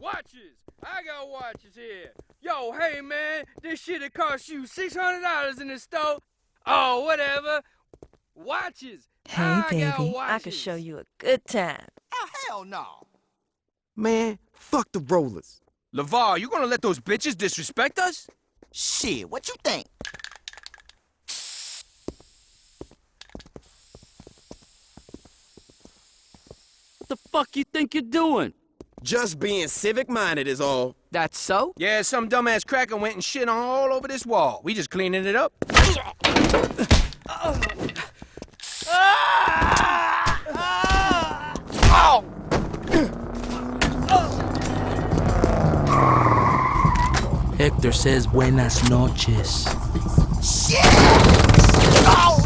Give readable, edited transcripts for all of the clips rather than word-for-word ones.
Watches! I got watches here. Yo, hey man, this shit'll cost you $600 in the store. Oh, whatever. Watches. Hey, I baby, got watches. I could show you a good time. Oh, hell no. Man, fuck the rollers. LeVar, you gonna let those bitches disrespect us? Shit, what you think? What the fuck you think you're doing? Just being civic-minded is all. That's so? Yeah, some dumbass cracker went and shit all over this wall. We just cleaning it up. Hector says buenas noches. Shit! Oh!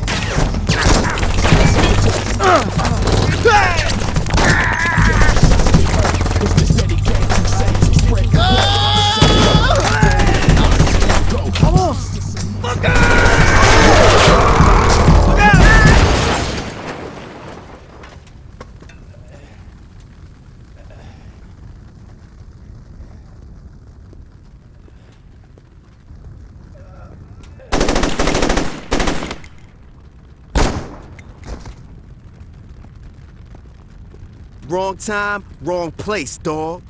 Wrong time, wrong place, dawg.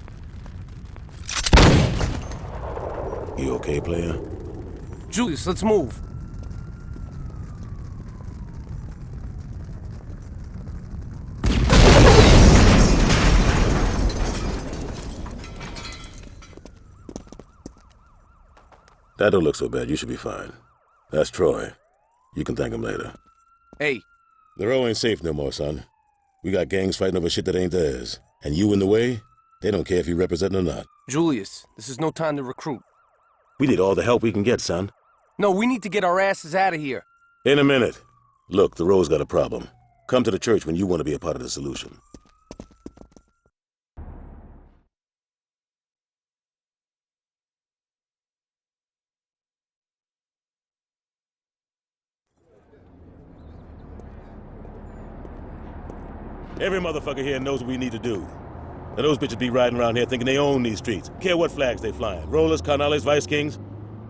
You okay, player? Julius, let's move. That don't look so bad. You should be fine. That's Troy. You can thank him later. Hey. The row ain't safe no more, son. We got gangs fighting over shit that ain't theirs. And you in the way, they don't care if you represent or not. Julius, this is no time to recruit. We need all the help we can get, son. No, we need to get our asses out of here. In a minute. Look, the row's got a problem. Come to the church when you want to be a part of the solution. Every motherfucker here knows what we need to do. Now those bitches be riding around here thinking they own these streets. Care what flags they flying. Rollers, Carnales, Vice Kings.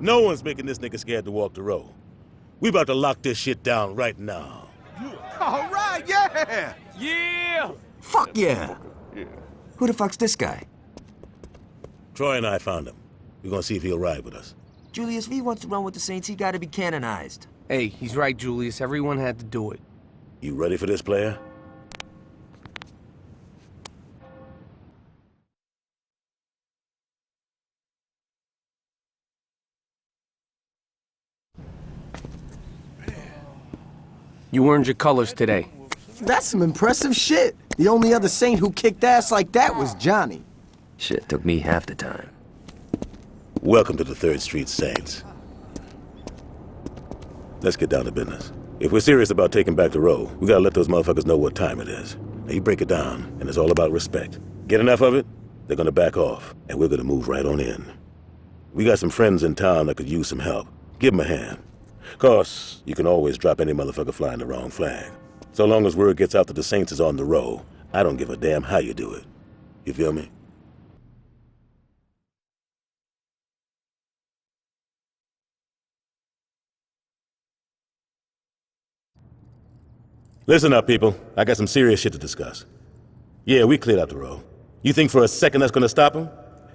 No one's making this nigga scared to walk the road. We about to lock this shit down right now. All right, yeah! Yeah! Fuck yeah! Who the fuck's this guy? Troy and I found him. We're gonna see if he'll ride with us. Julius, if he wants to run with the Saints, he gotta be canonized. Hey, he's right, Julius. Everyone had to do it. You ready for this, player? You earned your colors today. That's some impressive shit. The only other Saint who kicked ass like that was Johnny. Shit took me half the time. Welcome to the 3rd Street Saints. Let's get down to business. If we're serious about taking back the row, we gotta let those motherfuckers know what time it is. Now you break it down, and it's all about respect. Get enough of it, they're gonna back off, and we're gonna move right on in. We got some friends in town that could use some help. Give them a hand. Course, you can always drop any motherfucker flying the wrong flag. So long as word gets out that the Saints is on the row, I don't give a damn how you do it. You feel me? Listen up, people. I got some serious shit to discuss. Yeah, we cleared out the row. You think for a second that's gonna stop them?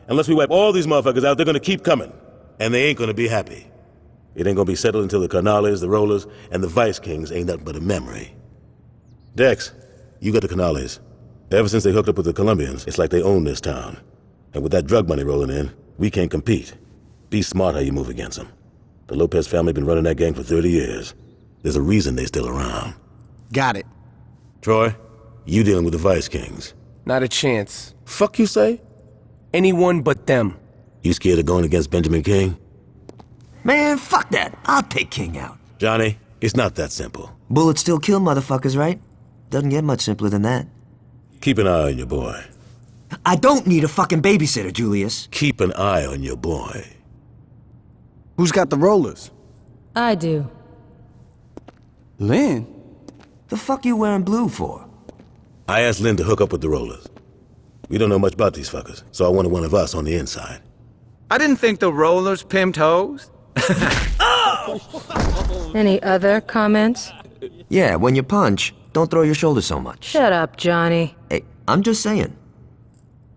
Unless we wipe all these motherfuckers out, they're gonna keep coming. And they ain't gonna be happy. It ain't gonna be settled until the Carnales, the Rollers, and the Vice Kings ain't nothing but a memory. Dex, you got the Carnales. Ever since they hooked up with the Colombians, it's like they own this town. And with that drug money rolling in, we can't compete. Be smart how you move against them. The Lopez family been running that gang for 30 years. There's a reason they still around. Got it. Troy, you dealing with the Vice Kings. Not a chance. Fuck you say? Anyone but them. You scared of going against Benjamin King? Man, fuck that. I'll take King out. Johnny, it's not that simple. Bullets still kill motherfuckers, right? Doesn't get much simpler than that. Keep an eye on your boy. I don't need a fucking babysitter, Julius. Keep an eye on your boy. Who's got the rollers? I do. Lynn? The fuck you wearing blue for? I asked Lynn to hook up with the Rollers. We don't know much about these fuckers, so I wanted one of us on the inside. I didn't think the rollers pimped hoes. Any other comments? Yeah, when you punch, don't throw your shoulders so much. Shut up, Johnny. Hey, I'm just saying.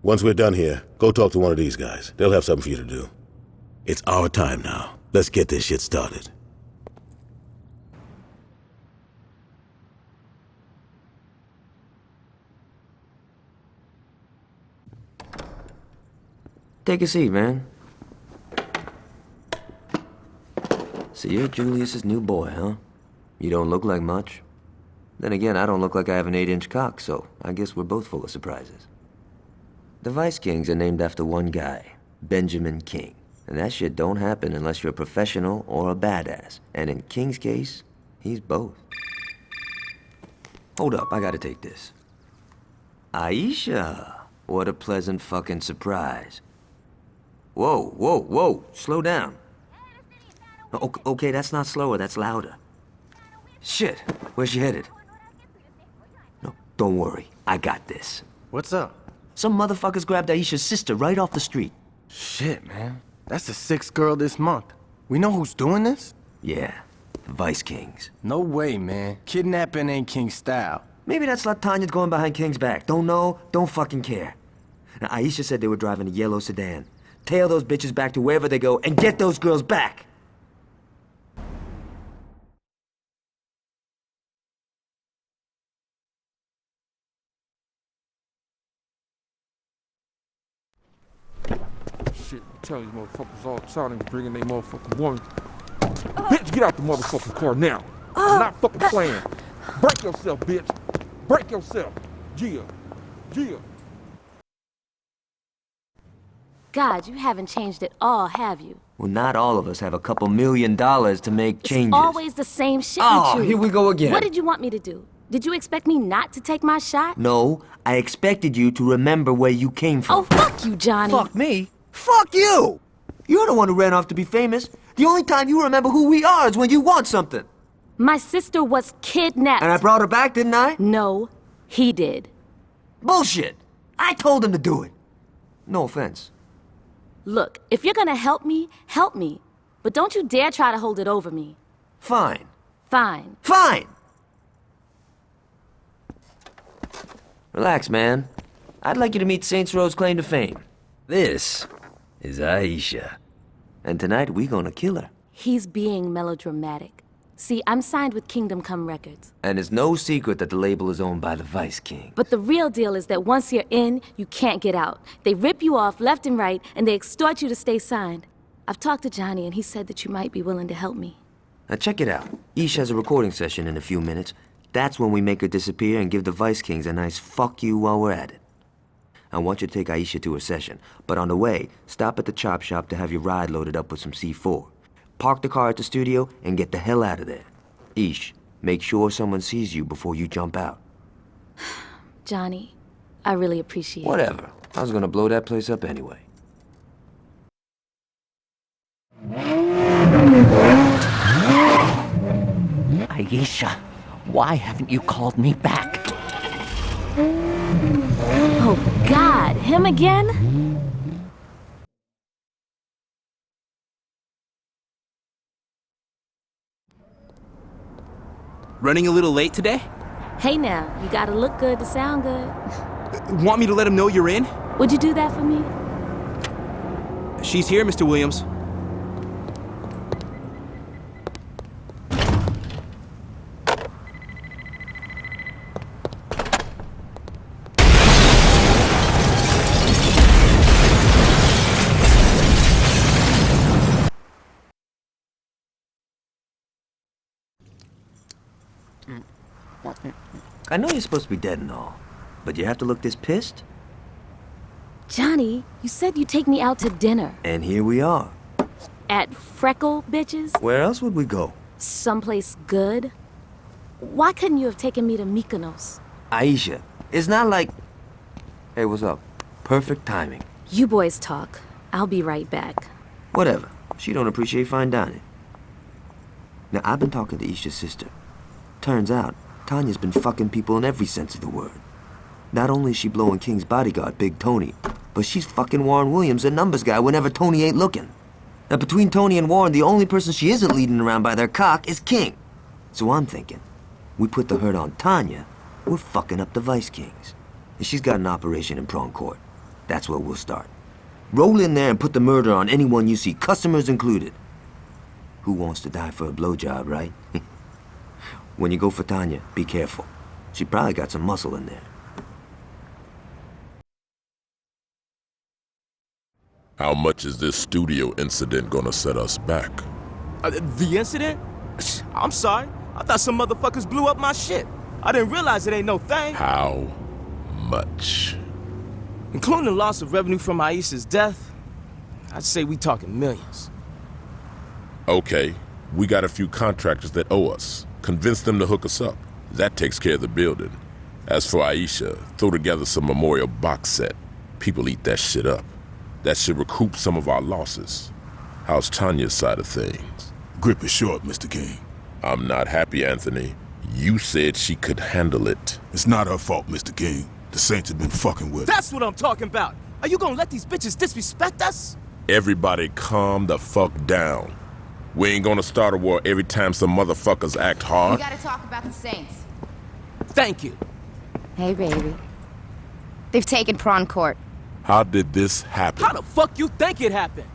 Once we're done here, go talk to one of these guys. They'll have something for you to do. It's our time now. Let's get this shit started. Take a seat, man. So you're Julius's new boy, huh? You don't look like much. Then again, I don't look like I have an 8-inch cock, so I guess we're both full of surprises. The Vice Kings are named after one guy, Benjamin King. And that shit don't happen unless you're a professional or a badass. And in King's case, he's both. Hold up, I gotta take this. Aisha, what a pleasant fucking surprise. Whoa, whoa, whoa, slow down. Okay, that's not slower, that's louder. Shit, where's she headed? No, don't worry, I got this. What's up? Some motherfuckers grabbed Aisha's sister right off the street. Shit, man. That's the 6th girl this month. We know who's doing this? Yeah, the Vice Kings. No way, man. Kidnapping ain't King style. Maybe that's Latanya going behind King's back. Don't know, don't fucking care. Now, Aisha said they were driving a yellow sedan. Tail those bitches back to wherever they go and get those girls back. Shit, I'm telling you motherfuckers all the time they bringing they motherfucking woman. Bitch, get out the motherfucking car now. I'm not fucking playing. Break yourself, bitch. Break yourself. Gia. Gia. God, you haven't changed at all, have you? Well, not all of us have a couple $1 million to make changes. It's always the same shit Oh, with you. here we go again. What did you want me to do? Did you expect me not to take my shot? No, I expected you to remember where you came from. Oh, fuck you, Johnny. Fuck me? Fuck you! You're the one who ran off to be famous. The only time you remember who we are is when you want something. My sister was kidnapped. And I brought her back, didn't I? No, he did. Bullshit! I told him to do it. No offense. Look, if you're gonna help me, help me. But don't you dare try to hold it over me. Fine. Fine. Fine! Relax, man. I'd like you to meet Saints Row's claim to fame. This is Aisha. And tonight, we gonna kill her. He's being melodramatic. See, I'm signed with Kingdom Come Records. And it's no secret that the label is owned by the Vice King. But the real deal is that once you're in, you can't get out. They rip you off left and right, and they extort you to stay signed. I've talked to Johnny, and he said that you might be willing to help me. Now check it out. Ish has a recording session in a few minutes. That's when we make her disappear and give the Vice Kings a nice fuck you while we're at it. I want you to take Aisha to her session, but on the way, stop at the chop shop to have your ride loaded up with some C4. Park the car at the studio and get the hell out of there. Ish, make sure someone sees you before you jump out. Johnny, I really appreciate it. Whatever. I was gonna blow that place up anyway. Aisha, why haven't you called me back? Oh, God, him again? Running a little late today? Hey now, you gotta look good to sound good. Want me to let him know you're in? Would you do that for me? She's here, Mr. Williams. I know you're supposed to be dead and all, but you have to look this pissed? Johnny, you said you'd take me out to dinner. And here we are. At Freckle Bitches? Where else would we go? Someplace good? Why couldn't you have taken me to Mykonos? Aisha, it's not like... Hey, what's up? Perfect timing. You boys talk. I'll be right back. Whatever. She don't appreciate fine dining. Now, I've been talking to Isha's sister. Turns out, Tanya's been fucking people in every sense of the word. Not only is she blowing King's bodyguard, Big Tony, but she's fucking Warren Williams, the numbers guy, whenever Tony ain't looking. Now, between Tony and Warren, the only person she isn't leading around by their cock is King. So I'm thinking, we put the hurt on Tanya, we're fucking up the Vice Kings. And she's got an operation in Prawn Court. That's where we'll start. Roll in there and put the murder on anyone you see, customers included. Who wants to die for a blowjob, right? When you go for Tanya, be careful. She probably got some muscle in there. How much is this studio incident gonna set us back? The incident? I'm sorry. I thought some motherfuckers blew up my shit. I didn't realize it ain't no thing. How much? Including the loss of revenue from Aisha's death, I'd say we talking millions. Okay, we got a few contractors that owe us. Convince them to hook us up. That takes care of the building. As for Aisha, throw together some memorial box set. People eat that shit up. That should recoup some of our losses. How's Tanya's side of things? Grip is short, Mr. King. I'm not happy, Anthony. You said she could handle it. It's not her fault, Mr. King. The Saints have been fucking with her. That's what I'm talking about. Are you gonna let these bitches disrespect us? Everybody calm the fuck down. We ain't gonna start a war every time some motherfuckers act hard. We gotta talk about the Saints. Thank you. Hey, baby. They've taken Prawn Court. How did this happen? How the fuck you think it happened?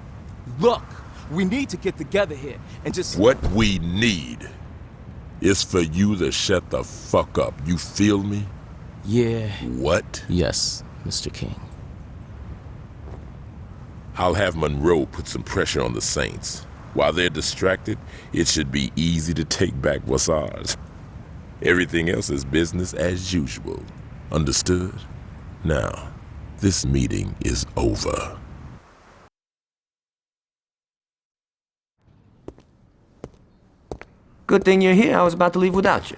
Look, we need to get together here and just... What we need is for you to shut the fuck up. You feel me? Yeah. What? Yes, Mr. King. I'll have Monroe put some pressure on the Saints. While they're distracted, it should be easy to take back what's ours. Everything else is business as usual. Understood? Now, this meeting is over. Good thing you're here. I was about to leave without you.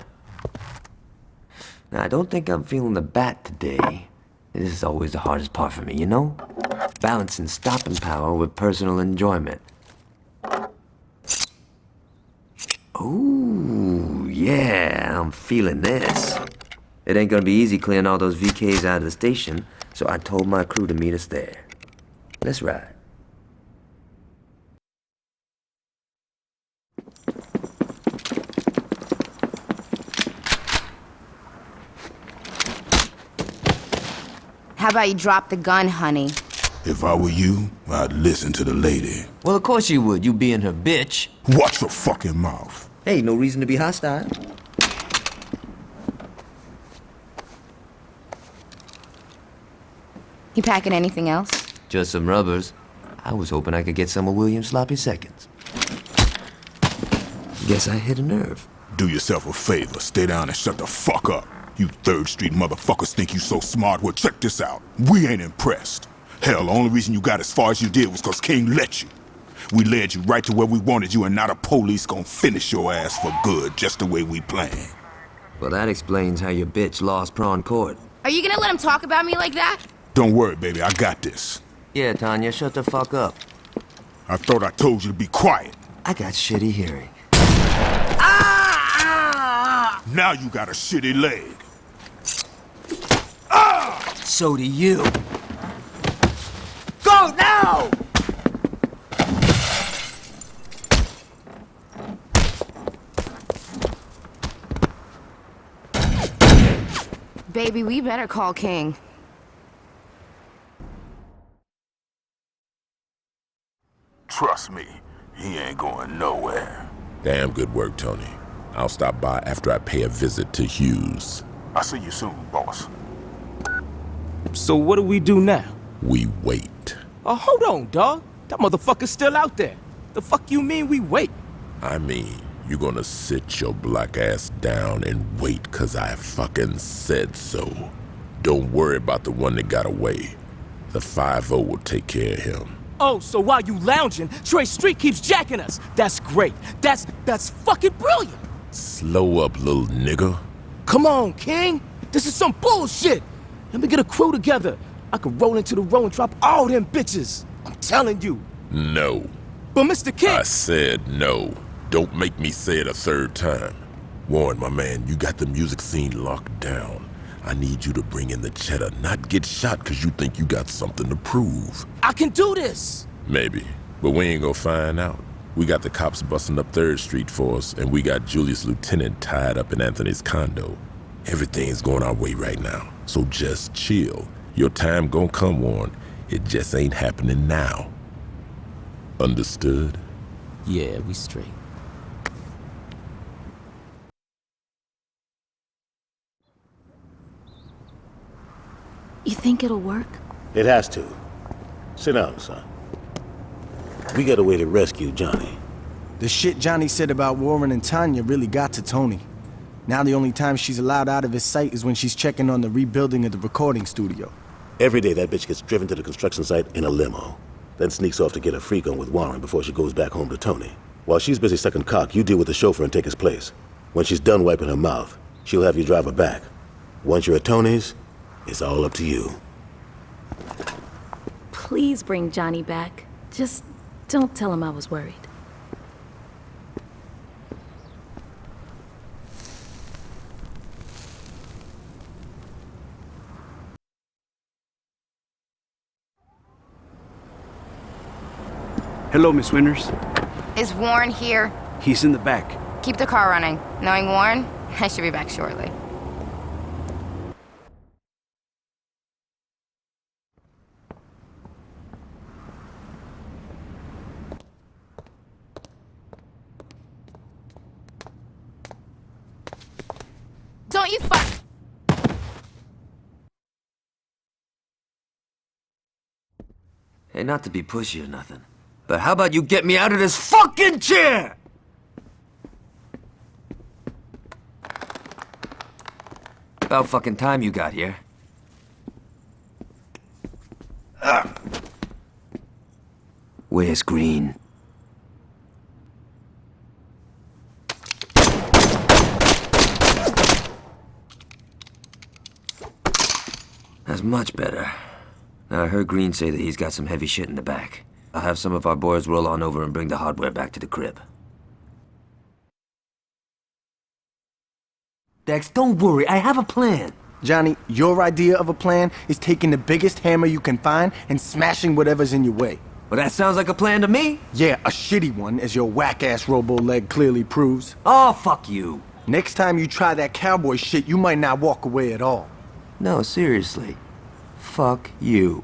Now, I don't think I'm feeling the bat today. This is always the hardest part for me, you know? Balancing stopping power with personal enjoyment. Ooh, yeah, I'm feeling this. It ain't gonna be easy clearing all those VKs out of the station, so I told my crew to meet us there. Let's ride. How about you drop the gun, honey? If I were you, I'd listen to the lady. Well, of course you would, you being her bitch. Watch your fucking mouth. Hey, no reason to be hostile. You packing anything else? Just some rubbers. I was hoping I could get some of William's sloppy seconds. Guess I hit a nerve. Do yourself a favor, stay down and shut the fuck up. You 3rd Street motherfuckers think you so smart. Well, check this out. We ain't impressed. Hell, the only reason you got as far as you did was cause King let you. We led you right to where we wanted you, and now the police gonna finish your ass for good, just the way we planned. Well, that explains how your bitch lost Prawn Court. Are you gonna let him talk about me like that? Don't worry, baby, I got this. Yeah, Tanya, shut the fuck up. I thought I told you to be quiet. I got shitty hearing. Now you got a shitty leg. So do you. Go now! Baby, we better call King. Trust me, he ain't going nowhere. Damn good work, Tony. I'll stop by after I pay a visit to Hughes. I'll see you soon, boss. So what do we do now? We wait. Oh, hold on, dawg. That motherfucker's still out there. The fuck you mean we wait? I mean, you're gonna sit your black ass down and wait 'cause I fucking said so. Don't worry about the one that got away. The 5-0 will take care of him. Oh, so while you lounging, Trey Street keeps jacking us. That's great. That's fucking brilliant. Slow up, little nigga. Come on, King. This is some bullshit. Let me get a crew together. I could roll into the row and drop all them bitches. I'm telling you. No. But Mr. King... I said no. Don't make me say it a 3rd time. Warren, my man, you got the music scene locked down. I need you to bring in the cheddar, not get shot because you think you got something to prove. I can do this! Maybe, but we ain't gonna find out. We got the cops busting up 3rd Street for us, and we got Julius Lieutenant tied up in Anthony's condo. Everything's going our way right now, so just chill. Your time gonna come, Warren. It just ain't happening now. Understood? Yeah, we straight. You think it'll work? It has to. Sit down, son. We got a way to rescue Johnny. The shit Johnny said about Warren and Tanya really got to Tony. Now the only time she's allowed out of his sight is when she's checking on the rebuilding of the recording studio. Every day that bitch gets driven to the construction site in a limo, then sneaks off to get a freak on with Warren before she goes back home to Tony. While she's busy sucking cock, you deal with the chauffeur and take his place. When she's done wiping her mouth, she'll have you drive her back. Once you're at Tony's, it's all up to you. Please bring Johnny back. Just don't tell him I was worried. Hello, Miss Winters. Is Warren here? He's in the back. Keep the car running. Knowing Warren, I should be back shortly. Don't you fuck... Hey, not to be pushy or nothing, but how about you get me out of this fucking chair? About fucking time you got here. Where's Green? That's much better. Now, I heard Green say that he's got some heavy shit in the back. I'll have some of our boys roll on over and bring the hardware back to the crib. Dex, don't worry. I have a plan. Johnny, your idea of a plan is taking the biggest hammer you can find and smashing whatever's in your way. Well, that sounds like a plan to me. Yeah, a shitty one, as your whack-ass robo-leg clearly proves. Oh, fuck you. Next time you try that cowboy shit, you might not walk away at all. No, seriously. Fuck you.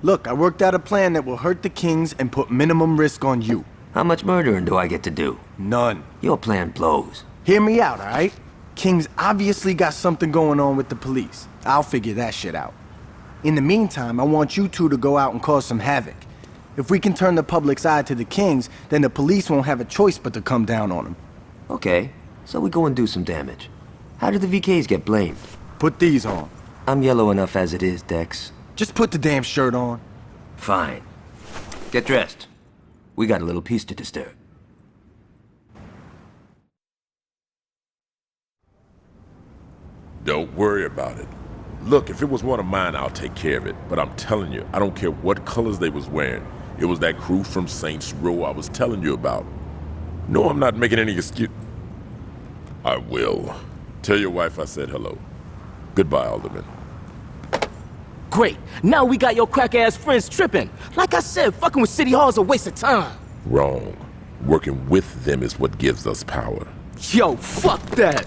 Look, I worked out a plan that will hurt the Kings and put minimum risk on you. How much murdering do I get to do? None. Your plan blows. Hear me out, all right? Kings obviously got something going on with the police. I'll figure that shit out. In the meantime, I want you two to go out and cause some havoc. If we can turn the public's eye to the Kings, then the police won't have a choice but to come down on them. Okay, so we go and do some damage. How did the VKs get blamed? Put these on. I'm yellow enough as it is, Dex. Just put the damn shirt on. Fine. Get dressed. We got a little piece to disturb. Don't worry about it. Look, if it was one of mine, I'll take care of it. But I'm telling you, I don't care what colors they was wearing. It was that crew from Saints Row I was telling you about. No, I'm not making any excuse. I will. Tell your wife I said hello. Goodbye, Alderman. Great. Now we got your crack-ass friends tripping. Like I said, fucking with City Hall's a waste of time. Wrong. Working with them is what gives us power. Yo, fuck that.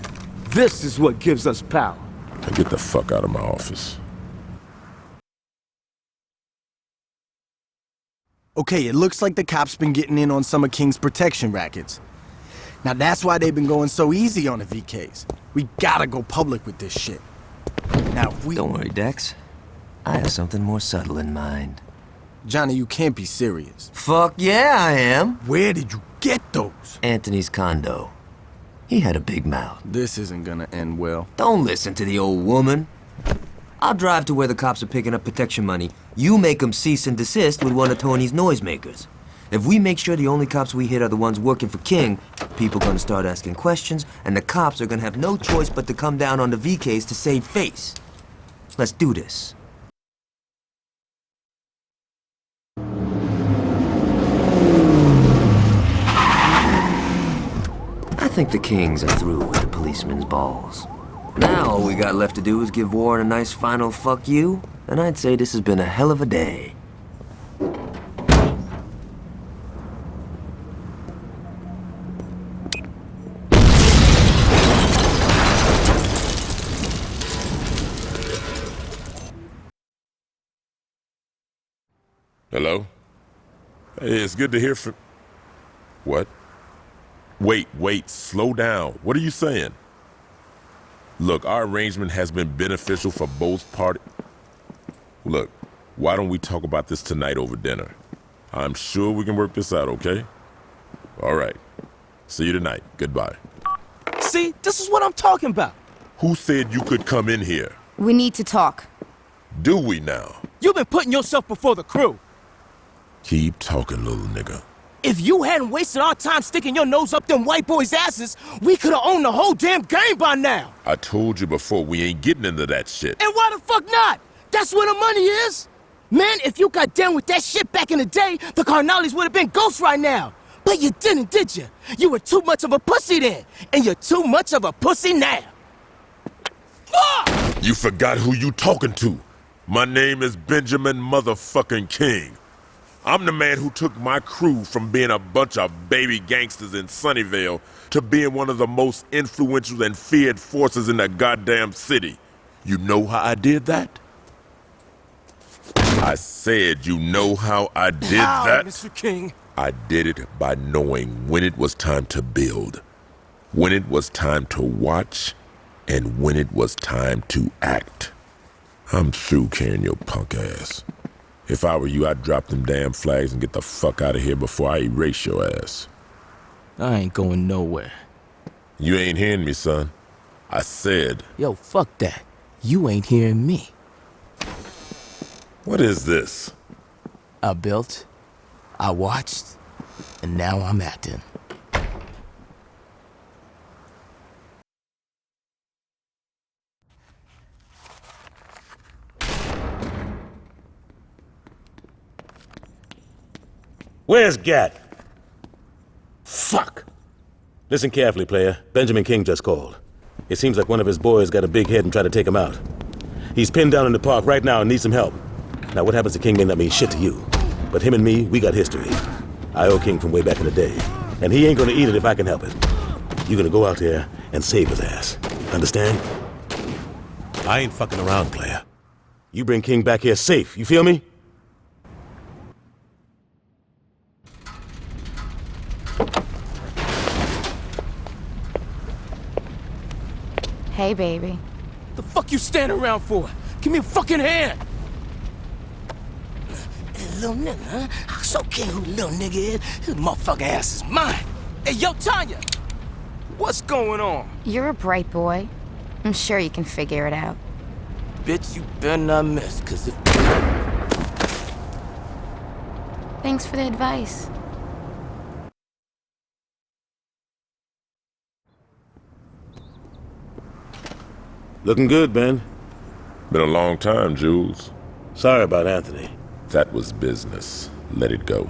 This is what gives us power. Now get the fuck out of my office. Okay, it looks like the cops been getting in on some of King's protection rackets. Now that's why they've been going so easy on the VKs. We gotta go public with this shit. Now if we... Don't worry, Dex. I have something more subtle in mind. Johnny, you can't be serious. Fuck yeah, I am. Where did you get those? Anthony's condo. He had a big mouth. This isn't gonna end well. Don't listen to the old woman. I'll drive to where the cops are picking up protection money. You make them cease and desist with one of Tony's noisemakers. If we make sure the only cops we hit are the ones working for King, people gonna start asking questions, and the cops are gonna have no choice but to come down on the VKs to save face. Let's do this. I think the Kings are through with the policeman's balls. Now all we got left to do is give Warren a nice final fuck you, and I'd say this has been a hell of a day. Hello? Hey, it's good to hear from... What? Wait, slow down. What are you saying? Look, our arrangement has been beneficial for both parties. Look, why don't we talk about this tonight over dinner? I'm sure we can work this out, okay? All right. See you tonight. Goodbye. See, this is what I'm talking about. Who said you could come in here? We need to talk. Do we now? You've been putting yourself before the crew. Keep talking, little nigga. If you hadn't wasted our time sticking your nose up them white boys' asses, we could have owned the whole damn game by now. I told you before, we ain't getting into that shit. And why the fuck not? That's where the money is. Man, if you got down with that shit back in the day, the Carnales would have been ghosts right now. But you didn't, did you? You were too much of a pussy then, and you're too much of a pussy now. Fuck! You forgot who you talking to. My name is Benjamin motherfucking King. I'm the man who took my crew from being a bunch of baby gangsters in Sunnyvale to being one of the most influential and feared forces in the goddamn city. You know how I did that? I said you know how I did that? Mr. King? I did it by knowing when it was time to build, when it was time to watch, and when it was time to act. I'm through carrying your punk ass. If I were you, I'd drop them damn flags and get the fuck out of here before I erase your ass. I ain't going nowhere. You ain't hearing me, son. I said... Yo, fuck that. You ain't hearing me. What is this? I built, I watched, and now I'm acting. Where's Gat? Fuck! Listen carefully, player. Benjamin King just called. It seems like one of his boys got a big head and tried to take him out. He's pinned down in the park right now and needs some help. Now, what happens to King may not mean shit to you. But him and me, we got history. I owe King from way back in the day. And he ain't gonna eat it if I can help it. You're gonna go out there and save his ass. Understand? I ain't fucking around, player. You bring King back here safe, you feel me? Hey, baby. The fuck you standing around for? Give me a fucking hand! Little nigga, huh? I'm so king who little nigga is. His motherfucking ass is mine. Hey, yo, Tanya! What's going on? You're a bright boy. I'm sure you can figure it out. Bitch, you better not miss, cause if... Thanks for the advice. Looking good, Ben. Been a long time, Jules. Sorry about Anthony. That was business. Let it go.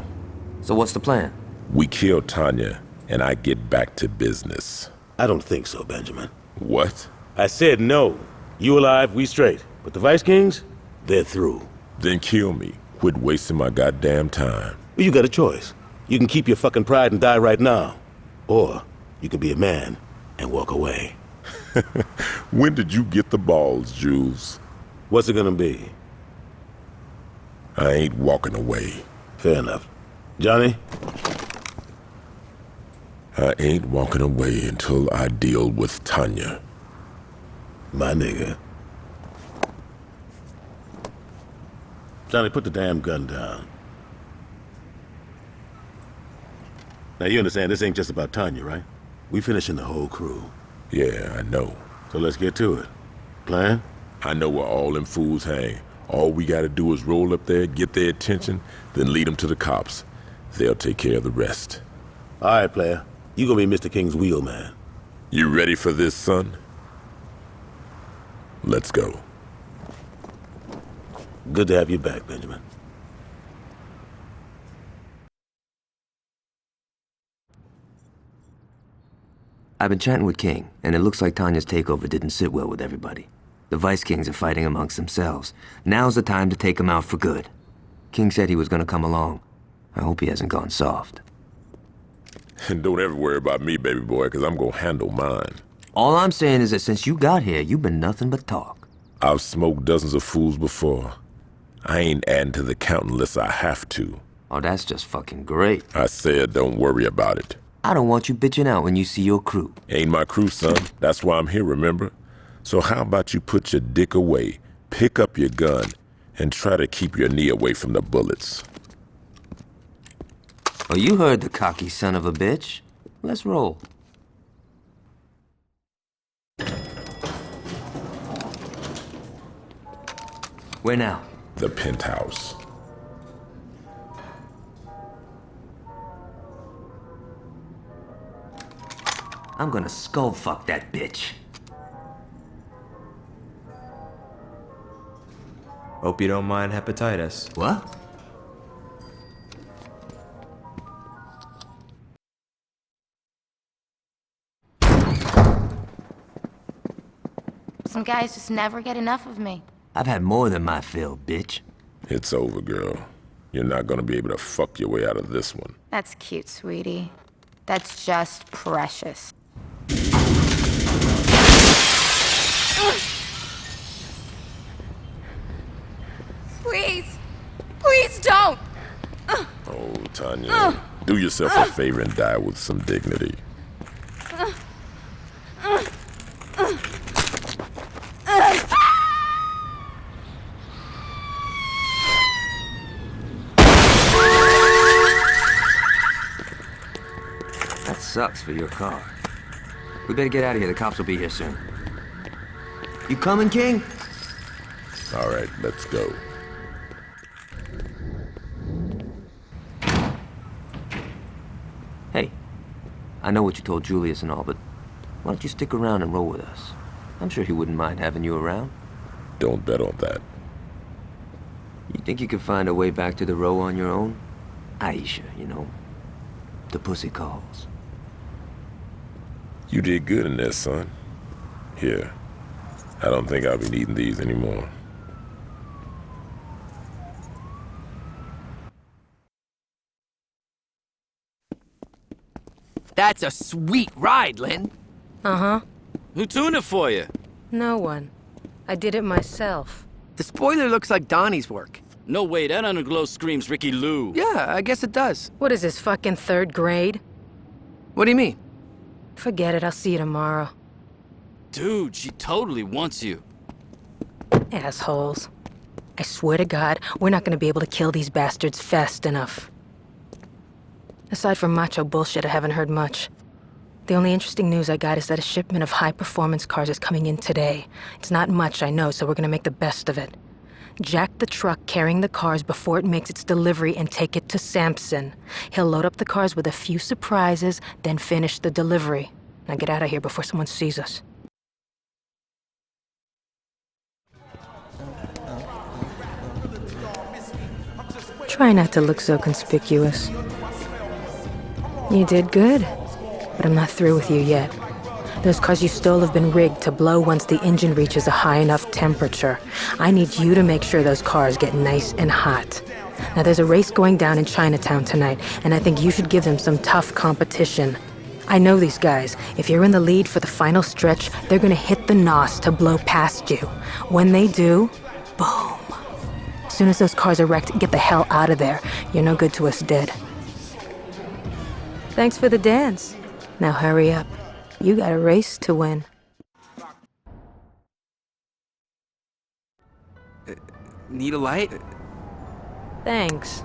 So what's the plan? We kill Tanya, and I get back to business. I don't think so, Benjamin. What? I said no. You alive, we straight. But the Vice Kings, they're through. Then kill me. Quit wasting my goddamn time. Well, you got a choice. You can keep your fucking pride and die right now. Or you can be a man and walk away. When did you get the balls, Jules? What's it gonna be? I ain't walking away. Fair enough. Johnny? I ain't walking away until I deal with Tanya. My nigga. Johnny, put the damn gun down. Now, you understand, this ain't just about Tanya, right? We finishing the whole crew. Yeah, I know. So let's get to it. Plan? I know where all them fools hang. All we gotta do is roll up there, get their attention, then lead them to the cops. They'll take care of the rest. All right, player. You gonna be Mr. King's wheelman. You ready for this, son? Let's go. Good to have you back, Benjamin. I've been chatting with King, and it looks like Tanya's takeover didn't sit well with everybody. The Vice Kings are fighting amongst themselves. Now's the time to take them out for good. King said he was gonna come along. I hope he hasn't gone soft. And don't ever worry about me, baby boy, because I'm gonna handle mine. All I'm saying is that since you got here, you've been nothing but talk. I've smoked dozens of fools before. I ain't adding to the count unless I have to. Oh, that's just fucking great. I said don't worry about it. I don't want you bitching out when you see your crew. Ain't my crew, son. That's why I'm here, remember? So how about you put your dick away, pick up your gun, and try to keep your knee away from the bullets. Oh, you heard the cocky son of a bitch. Let's roll. Where now? The penthouse. I'm gonna skull fuck that bitch. Hope you don't mind hepatitis. What? Some guys just never get enough of me. I've had more than my fill, bitch. It's over, girl. You're not gonna be able to fuck your way out of this one. That's cute, sweetie. That's just precious. Please! Please don't! Oh, Tanya. Do yourself a favor and die with some dignity. That sucks for your car. We better get out of here. The cops will be here soon. You coming, King? All right, let's go. Hey, I know what you told Julius and all, but why don't you stick around and roll with us? I'm sure he wouldn't mind having you around. Don't bet on that. You think you could find a way back to the row on your own? Aisha, you know. The pussy calls. You did good in there, son. Here. I don't think I'll be needing these anymore. That's a sweet ride, Lynn. Uh-huh. Who tuned it for you? No one. I did it myself. The spoiler looks like Donnie's work. No way, that underglow screams Ricky Lou. Yeah, I guess it does. What is this, fucking third grade? What do you mean? Forget it, I'll see you tomorrow. Dude, she totally wants you. Assholes. I swear to God, we're not gonna be able to kill these bastards fast enough. Aside from macho bullshit, I haven't heard much. The only interesting news I got is that a shipment of high-performance cars is coming in today. It's not much, I know, so we're gonna make the best of it. Jack the truck carrying the cars before it makes its delivery and take it to Sampson. He'll load up the cars with a few surprises, then finish the delivery. Now get out of here before someone sees us. Try not to look so conspicuous. You did good, but I'm not through with you yet. Those cars you stole have been rigged to blow once the engine reaches a high enough temperature. I need you to make sure those cars get nice and hot. Now there's a race going down in Chinatown tonight, and I think you should give them some tough competition. I know these guys. If you're in the lead for the final stretch, they're gonna hit the NOS to blow past you. When they do, boom. As soon as those cars are wrecked, get the hell out of there. You're no good to us dead. Thanks for the dance. Now hurry up. You got a race to win. Need a light? Thanks.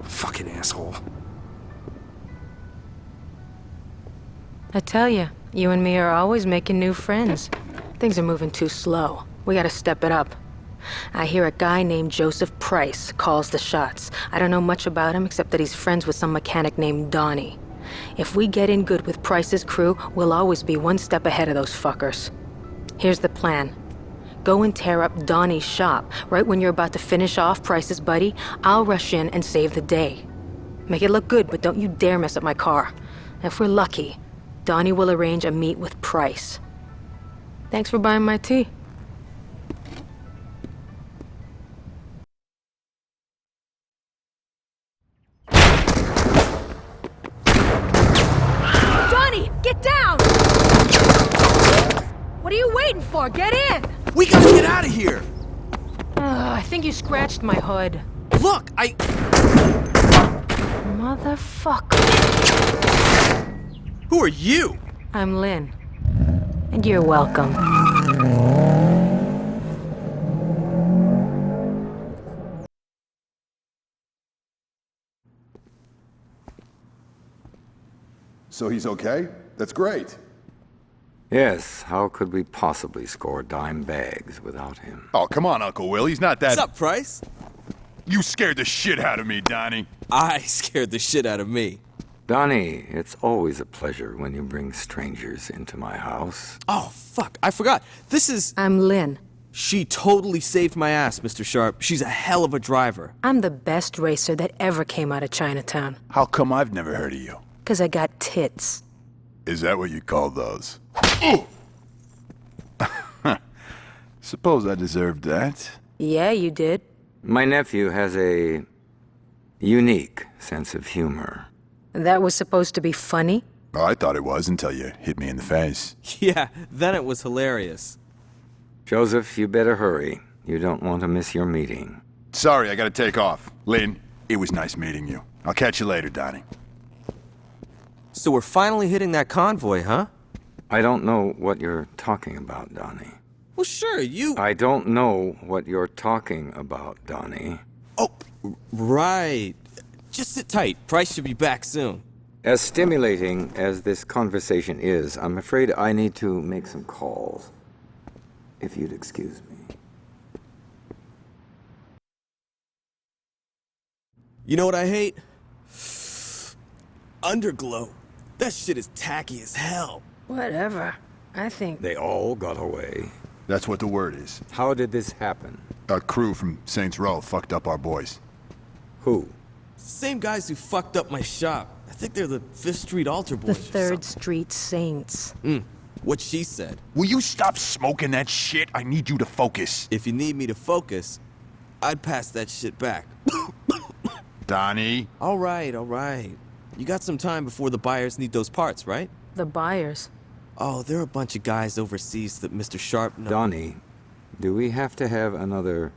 Fucking asshole. I tell you, you and me are always making new friends. Things are moving too slow. We gotta step it up. I hear a guy named Joseph Price calls the shots. I don't know much about him except that he's friends with some mechanic named Donnie. If we get in good with Price's crew, we'll always be one step ahead of those fuckers. Here's the plan. Go and tear up Donnie's shop. Right when you're about to finish off Price's buddy, I'll rush in and save the day. Make it look good, but don't you dare mess up my car. If we're lucky, Donnie will arrange a meet with Price. Thanks for buying my tea. Donnie, get down! What are you waiting for? Get in! We gotta get out of here! I think you scratched my hood. Look, Motherfucker. Who are you? I'm Lynn. And you're welcome. So he's okay? That's great. Yes, how could we possibly score dime bags without him? Oh, come on, Uncle Will. He's not that... What's up, Price? You scared the shit out of me, Donnie. I scared the shit out of me. Donnie, it's always a pleasure when you bring strangers into my house. Oh, fuck, I forgot. This is... I'm Lynn. She totally saved my ass, Mr. Sharp. She's a hell of a driver. I'm the best racer that ever came out of Chinatown. How come I've never heard of you? 'Cause I got tits. Is that what you call those? Suppose I deserved that. Yeah, you did. My nephew has a unique sense of humor. That was supposed to be funny? Oh, I thought it was until you hit me in the face. Yeah, then it was hilarious. Joseph, you better hurry. You don't want to miss your meeting. Sorry, I gotta take off. Lynn, it was nice meeting you. I'll catch you later, Donnie. So we're finally hitting that convoy, huh? I don't know what you're talking about, Donnie. Well, sure, you... I don't know what you're talking about, Donnie. Oh, right. Just sit tight. Price should be back soon. As stimulating as this conversation is, I'm afraid I need to make some calls. If you'd excuse me. You know what I hate? Underglow. That shit is tacky as hell. Whatever. I think... They all got away. That's what the word is. How did this happen? A crew from Saints Row fucked up our boys. Who? Same guys who fucked up my shop. I think they're the 5th Street Altar The Boys. 3rd Street Saints. What she said. Will you stop smoking that shit? I need you to focus. If you need me to focus, I'd pass that shit back. Donnie. All right. You got some time before the buyers need those parts, right? The buyers? Oh, there are a bunch of guys overseas that Mr. Sharp knows. Donnie, do we have to have another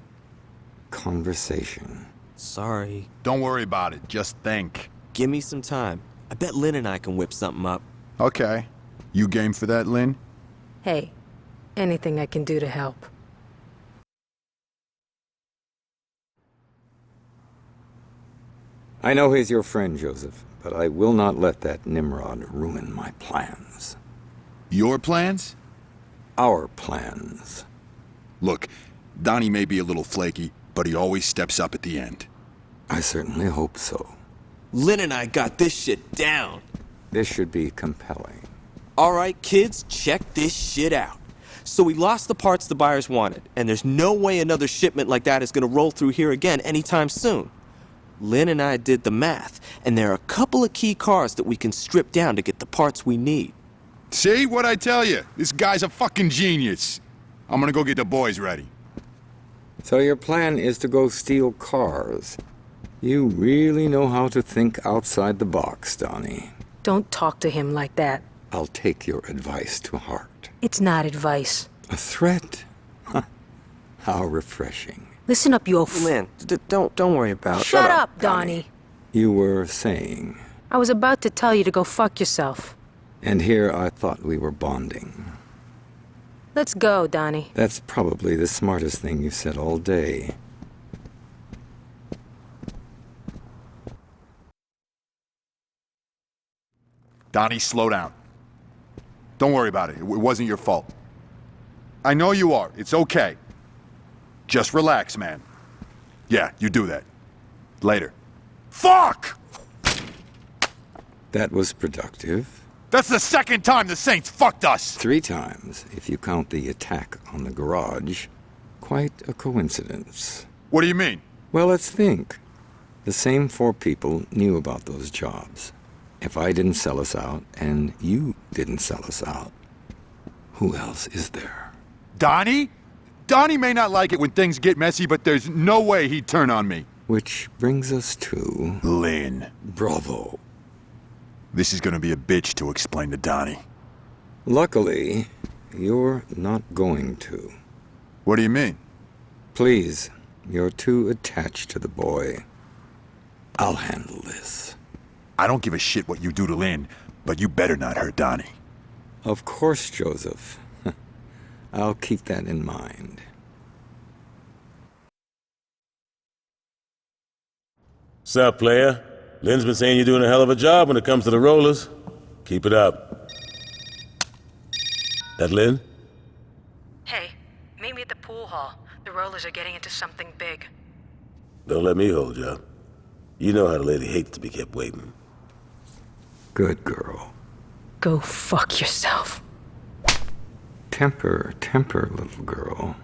conversation? Sorry. Don't worry about it. Just think. Give me some time. I bet Lynn and I can whip something up. Okay. You game for that, Lynn? Hey, anything I can do to help. I know he's your friend, Joseph, but I will not let that Nimrod ruin my plans. Your plans? Our plans. Look, Donnie may be a little flaky, but he always steps up at the end. I certainly hope so. Lynn and I got this shit down. This should be compelling. All right, kids, check this shit out. So we lost the parts the buyers wanted, and there's no way another shipment like that is gonna roll through here again anytime soon. Lynn and I did the math, and there are a couple of key cars that we can strip down to get the parts we need. See what I tell you? This guy's a fucking genius. I'm gonna go get the boys ready. So your plan is to go steal cars. You really know how to think outside the box, Donnie. Don't talk to him like that. I'll take your advice to heart. It's not advice. A threat? How refreshing. Listen up, you Lynn, don't worry about it. Shut up, Donnie. You were saying... I was about to tell you to go fuck yourself. And here I thought we were bonding. Let's go, Donnie. That's probably the smartest thing you've said all day. Donnie, slow down. Don't worry about it. It wasn't your fault. I know you are. It's okay. Just relax, man. Yeah, you do that. Later. Fuck! That was productive. That's the second time the Saints fucked us! 3 times, if you count the attack on the garage. quite a coincidence. What do you mean? Well, let's think. The same 4 people knew about those jobs. If I didn't sell us out, and you didn't sell us out, who else is there? Donnie? Donnie may not like it when things get messy, but there's no way he'd turn on me. Which brings us to... Lynn. Bravo. This is gonna be a bitch to explain to Donnie. Luckily, you're not going to. What do you mean? Please, you're too attached to the boy. I'll handle this. I don't give a shit what you do to Lynn, but you better not hurt Donnie. Of course, Joseph. I'll keep that in mind. Sup, player? Lynn's been saying you're doing a hell of a job when it comes to the rollers. Keep it up. That Lynn? Hey, meet me at the pool hall. The rollers are getting into something big. Don't let me hold you up. You know how the lady hates to be kept waiting. Good girl. Go fuck yourself. Temper, temper, little girl.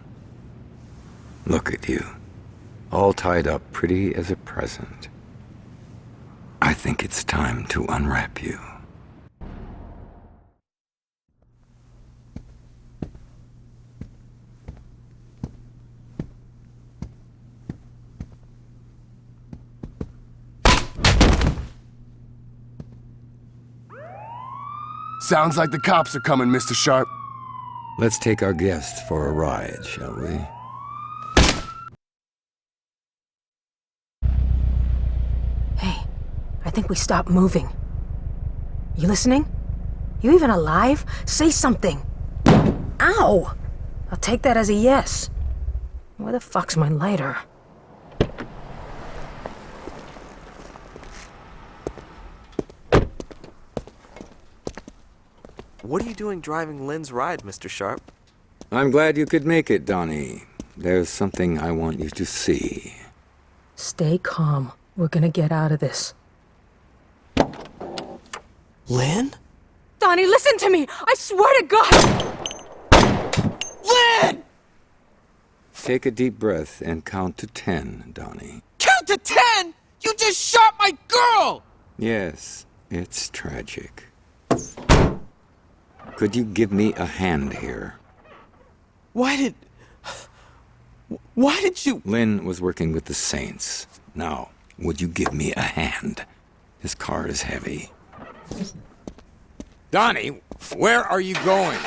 Look at you. All tied up pretty as a present. I think it's time to unwrap you. Sounds like the cops are coming, Mr. Sharp. Let's take our guest for a ride, shall we? Hey, I think we stopped moving. You listening? You even alive? Say something. Ow! I'll take that as a yes. Where the fuck's my lighter? What are you doing driving Lynn's ride, Mr. Sharp? I'm glad you could make it, Donnie. There's something I want you to see. Stay calm. We're gonna get out of this. Lynn? Donnie, listen to me! I swear to God! Lynn! Take a deep breath and count to 10, Donnie. Count to 10? You just shot my girl! Yes, it's tragic. Could you give me a hand here? Why did you... Lynn was working with the Saints. Now, would you give me a hand? His car is heavy. Donnie, where are you going?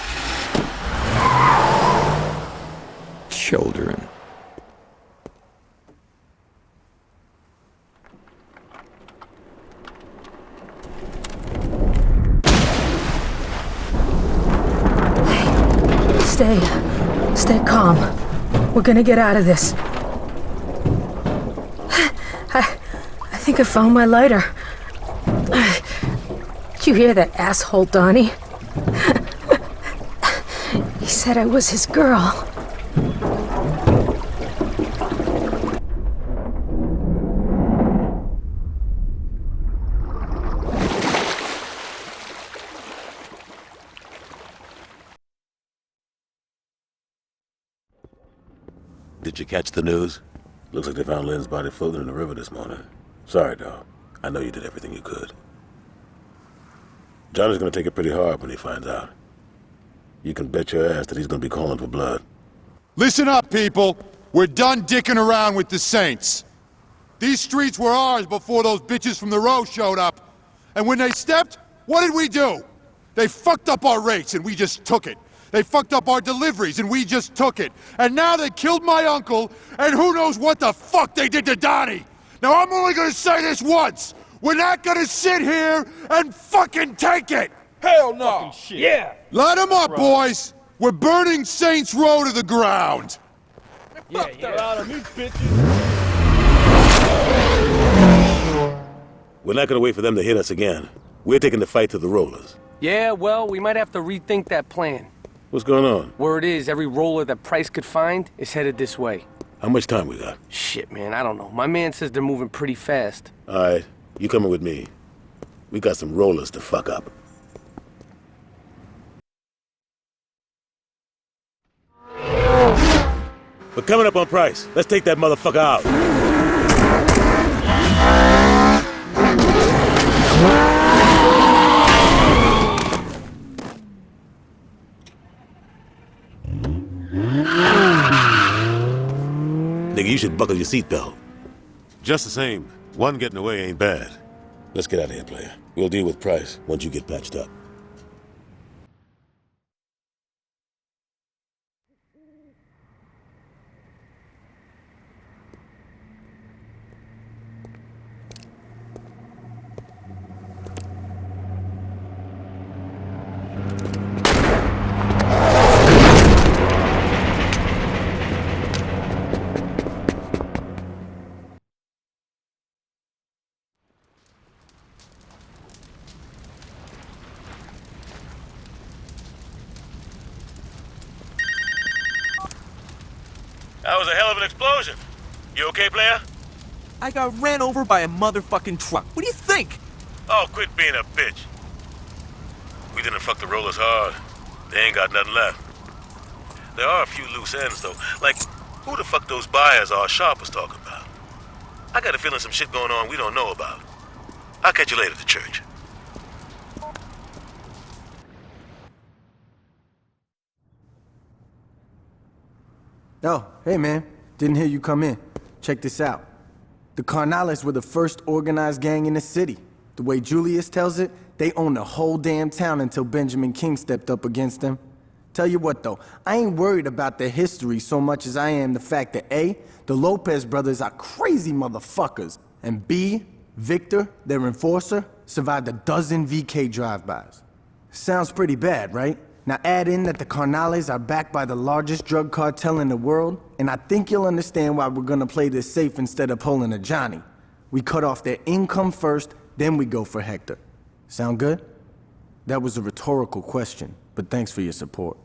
Children. Stay calm. We're gonna get out of this. I think I found my lighter. Did you hear that asshole, Donnie? He said I was his girl. Did you catch the news? Looks like they found Lynn's body floating in the river this morning. Sorry, dog. I know you did everything you could. Johnny's gonna take it pretty hard when he finds out. You can bet your ass that he's gonna be calling for blood. Listen up, people. We're done dicking around with the Saints. These streets were ours before those bitches from the row showed up. And when they stepped, what did we do? They fucked up our rates and we just took it. They fucked up our deliveries and we just took it. And now they killed my uncle, and who knows what the fuck they did to Donnie. Now I'm only gonna say this once. We're not gonna sit here and fucking take it. Hell no. Yeah. Light them up, boys. We're burning Saints Row to the ground. Fuck the out of me, bitches. We're not gonna wait for them to hit us again. We're taking the fight to the rollers. Yeah, well, we might have to rethink that plan. What's going on? Word is, every roller that Price could find is headed this way. How much time we got? Shit, man, I don't know. My man says they're moving pretty fast. All right, you coming with me. We got some rollers to fuck up. We're coming up on Price. Let's take that motherfucker out. Nigga, you should buckle your seatbelt. Just the same, one getting away ain't bad. Let's get out of here, player. We'll deal with Price once you get patched up. That was a hell of an explosion. You okay, player? I got ran over by a motherfucking truck. What do you think? Oh, quit being a bitch. We didn't fuck the rollers hard. They ain't got nothing left. There are a few loose ends, though. Like, who the fuck those buyers are Sharp was talking about? I got a feeling some shit going on we don't know about. I'll catch you later at the church. Oh, hey man. Didn't hear you come in. Check this out. The Carnales were the first organized gang in the city. The way Julius tells it, they owned the whole damn town until Benjamin King stepped up against them. Tell you what though, I ain't worried about their history so much as I am the fact that A, the Lopez brothers are crazy motherfuckers, and B, Victor, their enforcer, survived a dozen VK drive-bys. Sounds pretty bad, right? Now add in that the Carnales are backed by the largest drug cartel in the world, and I think you'll understand why we're gonna play this safe instead of pulling a Johnny. We cut off their income first, then we go for Hector. Sound good? That was a rhetorical question, but thanks for your support.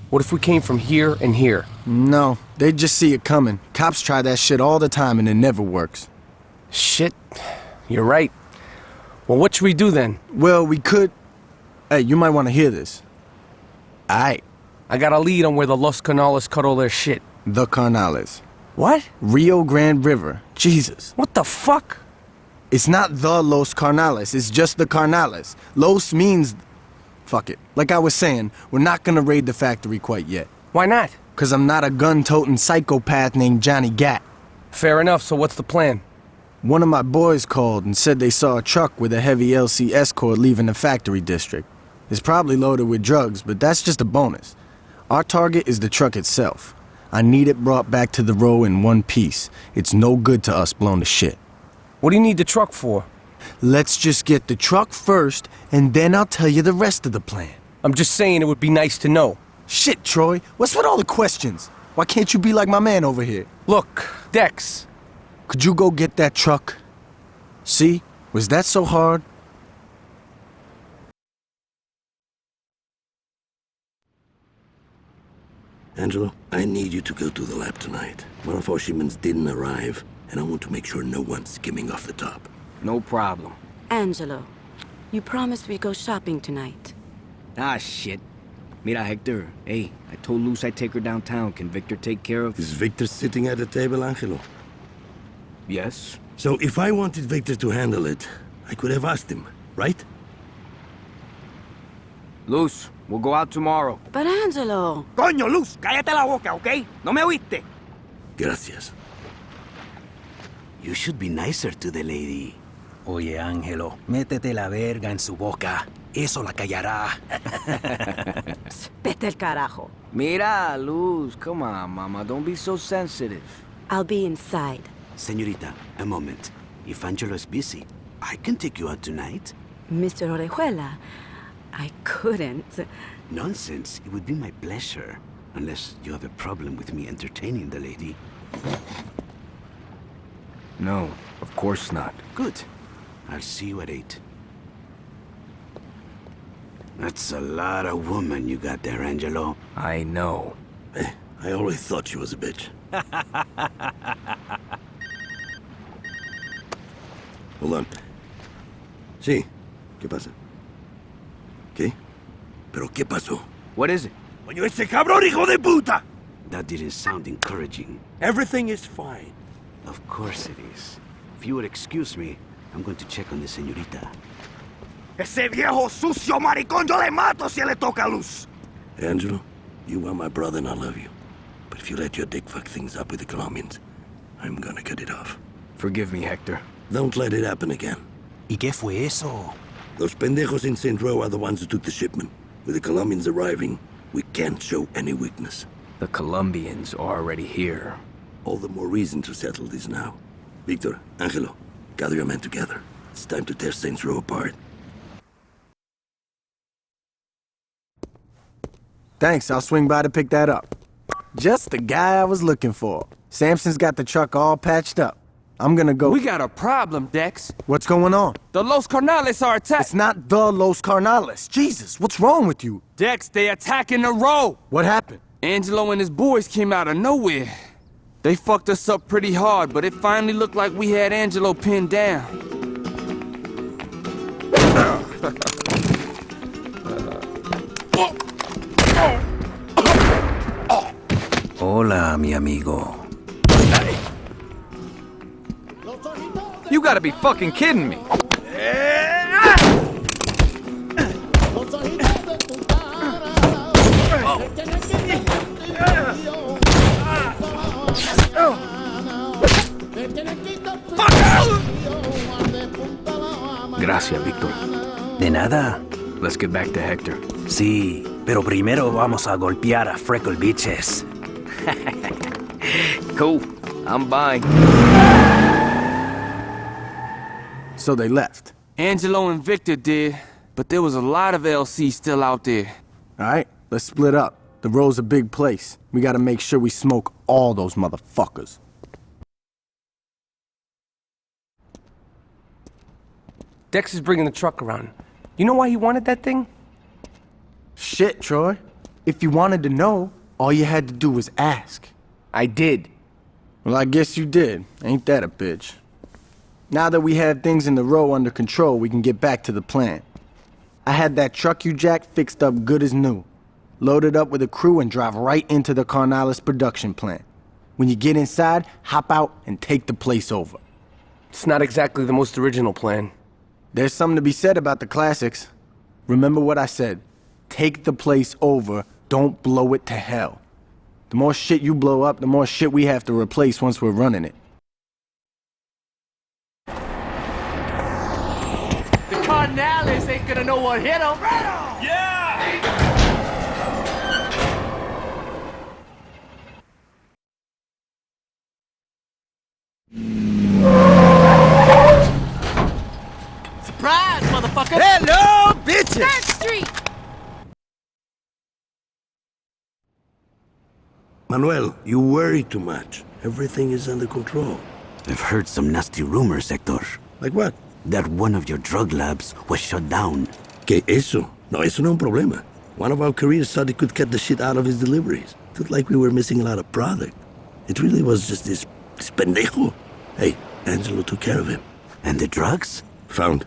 What if we came from here and here? No, they just see it coming. Cops try that shit all the time and it never works. Shit, you're right. Well, what should we do then? Well, we could... Hey, you might want to hear this. Aight. I got a lead on where the Los Carnales cut all their shit. The Carnales. What? Rio Grande River. Jesus. What the fuck? It's not the Los Carnales, it's just the Carnales. Los means... Fuck it. Like I was saying, we're not gonna raid the factory quite yet. Why not? 'Cause I'm not a gun-toting psychopath named Johnny Gat. Fair enough, so what's the plan? One of my boys called and said they saw a truck with a heavy LC escort leaving the factory district. It's probably loaded with drugs, but that's just a bonus. Our target is the truck itself. I need it brought back to the row in one piece. It's no good to us blown to shit. What do you need the truck for? Let's just get the truck first, and then I'll tell you the rest of the plan. I'm just saying it would be nice to know. Shit, Troy. What's with all the questions? Why can't you be like my man over here? Look, Dex. Could you go get that truck? See? Was that so hard? Angelo, I need you to go to the lab tonight. One of our shipments didn't arrive, and I want to make sure no one's skimming off the top. No problem. Angelo, you promised we'd go shopping tonight. Ah, shit. Mira, Hector. Hey, I told Luz I'd take her downtown. Can Victor take care of... Is Victor sitting at the table, Angelo? Yes. So if I wanted Victor to handle it, I could have asked him, right? Luz, we'll go out tomorrow. But Angelo... Coño, Luz, cállate la boca, ¿ok? No me oíste. Gracias. You should be nicer to the lady. Oye, Ángelo, métete la verga en su boca. Eso la callará. Vete el carajo. Mira, Luz, come on, mama. Don't be so sensitive. I'll be inside. Señorita, a moment. If Angelo is busy, I can take you out tonight. Mr. Orejuela, I couldn't. Nonsense. It would be my pleasure. Unless you have a problem with me entertaining the lady. No, of course not. Good. I'll see you at 8. That's a lot of woman you got there, Angelo. I know. I always thought she was a bitch. Hold on. Sí. ¿Qué pasa? ¿Qué? ¿Pero qué pasó? What is it? Coño, ese cabrón, hijo de puta! That didn't sound encouraging. Everything is fine. Of course it is. If you would excuse me, I'm going to check on the señorita. Ese viejo sucio maricón, yo le mato si le toca luz. Angelo, you are my brother and I love you. But if you let your dick fuck things up with the Colombians, I'm gonna cut it off. Forgive me, Hector. Don't let it happen again. ¿Y qué fue eso? Those pendejos in St. Row are the ones who took the shipment. With the Colombians arriving, we can't show any weakness. The Colombians are already here. All the more reason to settle this now. Victor, Angelo, gather your men together. It's time to tear Saints Row apart. Thanks, I'll swing by to pick that up. Just the guy I was looking for. Samson's got the truck all patched up. I'm gonna go... We got a problem, Dex. What's going on? The Los Carnales are attacking... It's not the Los Carnales. Jesus, what's wrong with you? Dex, they attacking the road. What happened? Angelo and his boys came out of nowhere. They fucked us up pretty hard, but it finally looked like we had Angelo pinned down. Hola, mi amigo. You gotta be fucking kidding me. Gracias, Victor. De nada. Let's get back to Hector. Sí, pero primero vamos a golpear a Freckle Bitches. Cool. I'm buying. So they left. Angelo and Victor did, but there was a lot of LC still out there. All right, let's split up. The Row's a big place. We gotta make sure we smoke all those motherfuckers. Dex is bringing the truck around. You know why he wanted that thing? Shit, Troy. If you wanted to know, all you had to do was ask. I did. Well, I guess you did. Ain't that a bitch? Now that we have things in the Row under control, we can get back to the plan. I had that truck you jacked fixed up good as new. Loaded up with a crew and drive right into the Carnales production plant. When you get inside, hop out and take the place over. It's not exactly the most original plan. There's something to be said about the classics. Remember what I said. Take the place over, don't blow it to hell. The more shit you blow up, the more shit we have to replace once we're running it. The Carnales ain't gonna know what hit them. Yeah! Surprise, motherfucker! Hello, bitches! Third Street! Manuel, you worry too much. Everything is under control. I've heard some nasty rumors, Hector. Like what? That one of your drug labs was shut down. ¿Qué eso? No, eso no es un problema. One of our careers thought he could cut the shit out of his deliveries. Looked like we were missing a lot of product. It really was just this pendejo. Hey, Angelo took care of him. And the drugs? Found.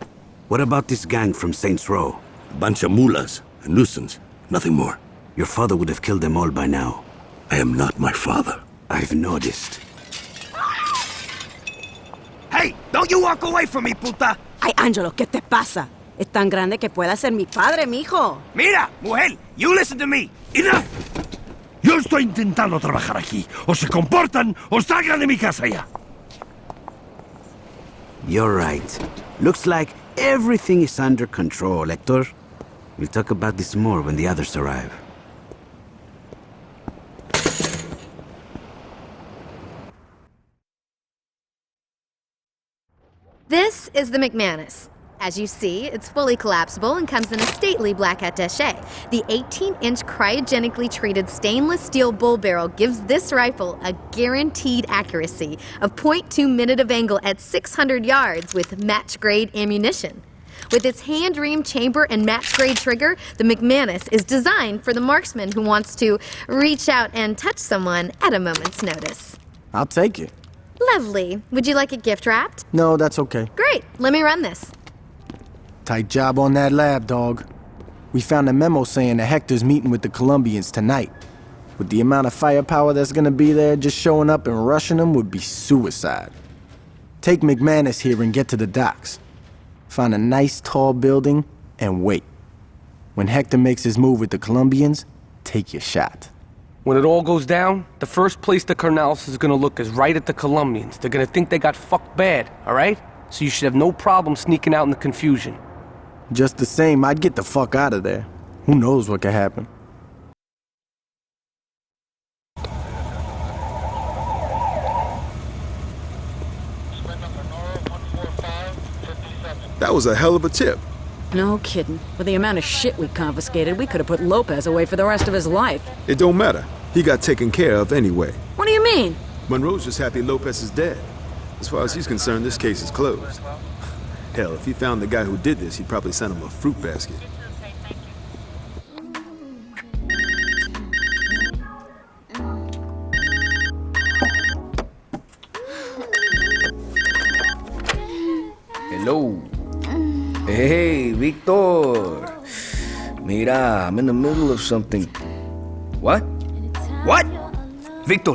What about this gang from Saints Row? A bunch of mulas, a nuisance, nothing more. Your father would have killed them all by now. I am not my father. I've noticed. Hey, don't you walk away from me, puta! Ay, Angelo, ¿qué te pasa? Es tan grande que pueda ser mi padre, mijo. Mira, mujer, you listen to me. Enough! Yo estoy intentando trabajar aquí. O se comportan o salgan de mi casa ya. You're right. Looks like everything is under control, Hector. We'll talk about this more when the others arrive. This is the McManus. As you see, it's fully collapsible and comes in a stately black attaché. The 18-inch cryogenically treated stainless steel bull barrel gives this rifle a guaranteed accuracy of .2 minute of angle at 600 yards with match-grade ammunition. With its hand-reamed chamber and match-grade trigger, the McManus is designed for the marksman who wants to reach out and touch someone at a moment's notice. I'll take it. Lovely. Would you like it gift-wrapped? No, that's okay. Great. Let me run this. Tight job on that lab, dog. We found a memo saying that Hector's meeting with the Colombians tonight. With the amount of firepower that's gonna be there, just showing up and rushing them would be suicide. Take McManus here and get to the docks. Find a nice tall building and wait. When Hector makes his move with the Colombians, take your shot. When it all goes down, the first place the Carnales is gonna look is right at the Colombians. They're gonna think they got fucked bad, alright? So you should have no problem sneaking out in the confusion. Just the same, I'd get the fuck out of there. Who knows what could happen? That was a hell of a tip. No kidding. With the amount of shit we confiscated, we could have put Lopez away for the rest of his life. It don't matter. He got taken care of anyway. What do you mean? Monroe's just happy Lopez is dead. As far as he's concerned, this case is closed. Hell, if he found the guy who did this, he'd probably send him a fruit basket. Hello. Hey, Victor. Mira, I'm in the middle of something. What? What? Victor,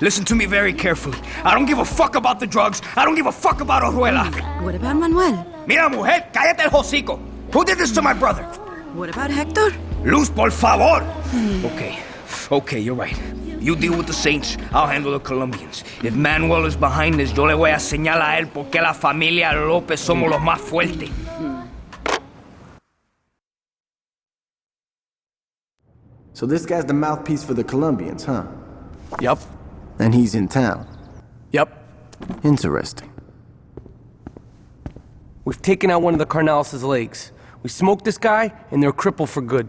listen to me very carefully. I don't give a fuck about the drugs. I don't give a fuck about Oruela. What about Manuel? Mira, mujer, cállate el hocico. Who did this to my brother? What about Hector? Luz, por favor. Okay, you're right. You deal with the Saints, I'll handle the Colombians. If Manuel is behind this, yo le voy a señalar a él porque la familia López somos los más fuertes. So this guy's the mouthpiece for the Colombians, huh? Yup. And he's in town. Yup. Interesting. We've taken out one of the Carnales' legs. We smoked this guy, and they're crippled for good.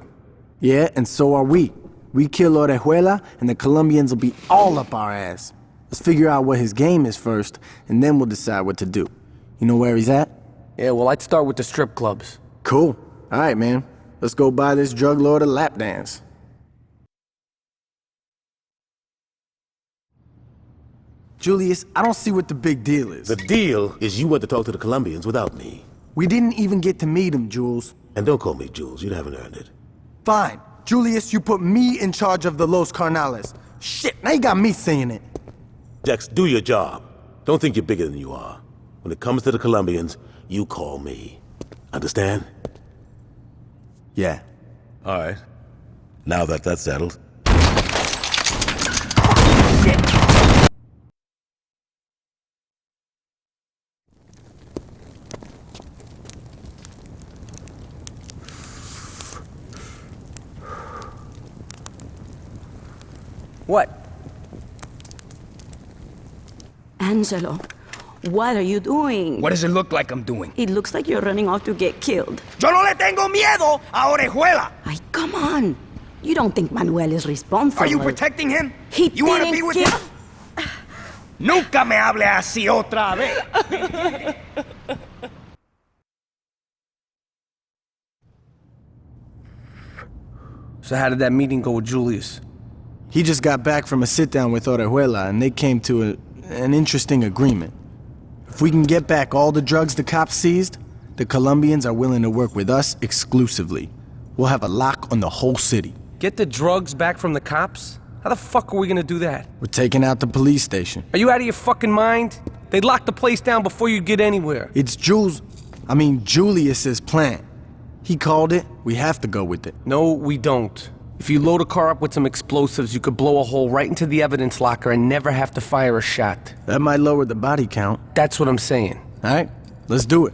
Yeah, and so are we. We kill Orejuela, and the Colombians will be all up our ass. Let's figure out what his game is first, and then we'll decide what to do. You know where he's at? Yeah, well, I'd start with the strip clubs. Cool. All right, man. Let's go buy this drug lord a lap dance. Julius, I don't see what the big deal is. The deal is you went to talk to the Colombians without me. We didn't even get to meet him, Jules. And don't call me Jules, you haven't earned it. Fine. Julius, you put me in charge of the Los Carnales. Shit, now you got me saying it. Dex, do your job. Don't think you're bigger than you are. When it comes to the Colombians, you call me. Understand? Yeah. All right. Now that that's settled. What? Angelo, what are you doing? What does it look like I'm doing? It looks like you're running off to get killed. Yo no le tengo miedo a Orejuela. Ay, come on. You don't think Manuel is responsible. Are you protecting him? He You want to be didn't with kill- him? Nunca me hable así otra vez. So how did that meeting go with Julius? He just got back from a sit-down with Orejuela, and they came to an interesting agreement. If we can get back all the drugs the cops seized, the Colombians are willing to work with us exclusively. We'll have a lock on the whole city. Get the drugs back from the cops? How the fuck are we gonna do that? We're taking out the police station. Are you out of your fucking mind? They'd lock the place down before you get anywhere. It's Julius's plan. He called it, we have to go with it. No, we don't. If you load a car up with some explosives, you could blow a hole right into the evidence locker and never have to fire a shot. That might lower the body count. That's what I'm saying. All right, let's do it.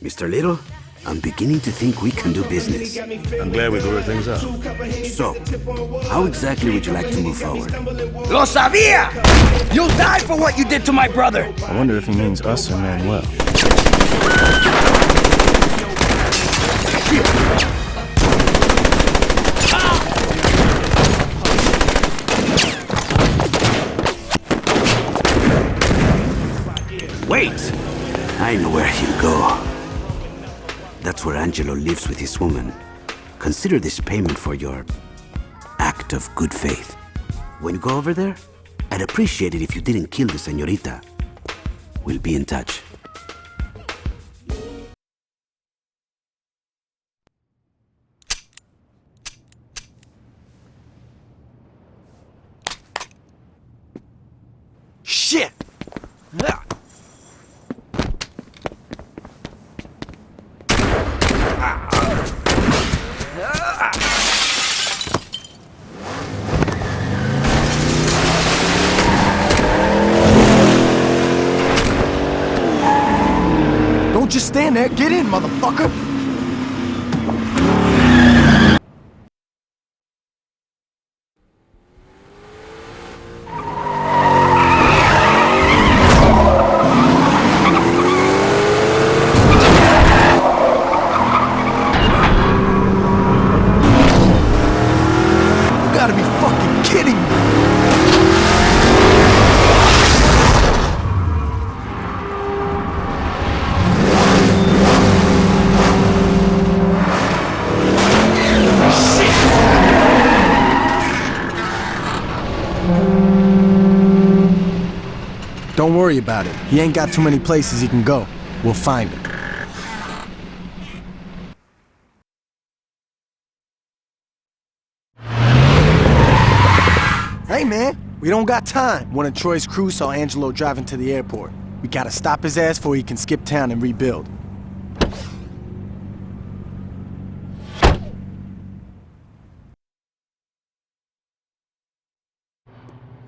Mr. Little, I'm beginning to think we can do business. I'm glad we worked things out. So, how exactly would you like to move forward? Lo sabía! You'll die for what you did to my brother. I wonder if he means us or Manuel. Wait! I know where he'll go. That's where Angelo lives with his woman. Consider this payment for your act of good faith. When you go over there, I'd appreciate it if you didn't kill the señorita. We'll be in touch. Shit! Don't just stand there. Get in, motherfucker! You gotta be fucking kidding me! Don't worry about it. He ain't got too many places he can go. We'll find him. Hey, man. We don't got time. One of Troy's crew saw Angelo driving to the airport. We gotta stop his ass before he can skip town and rebuild.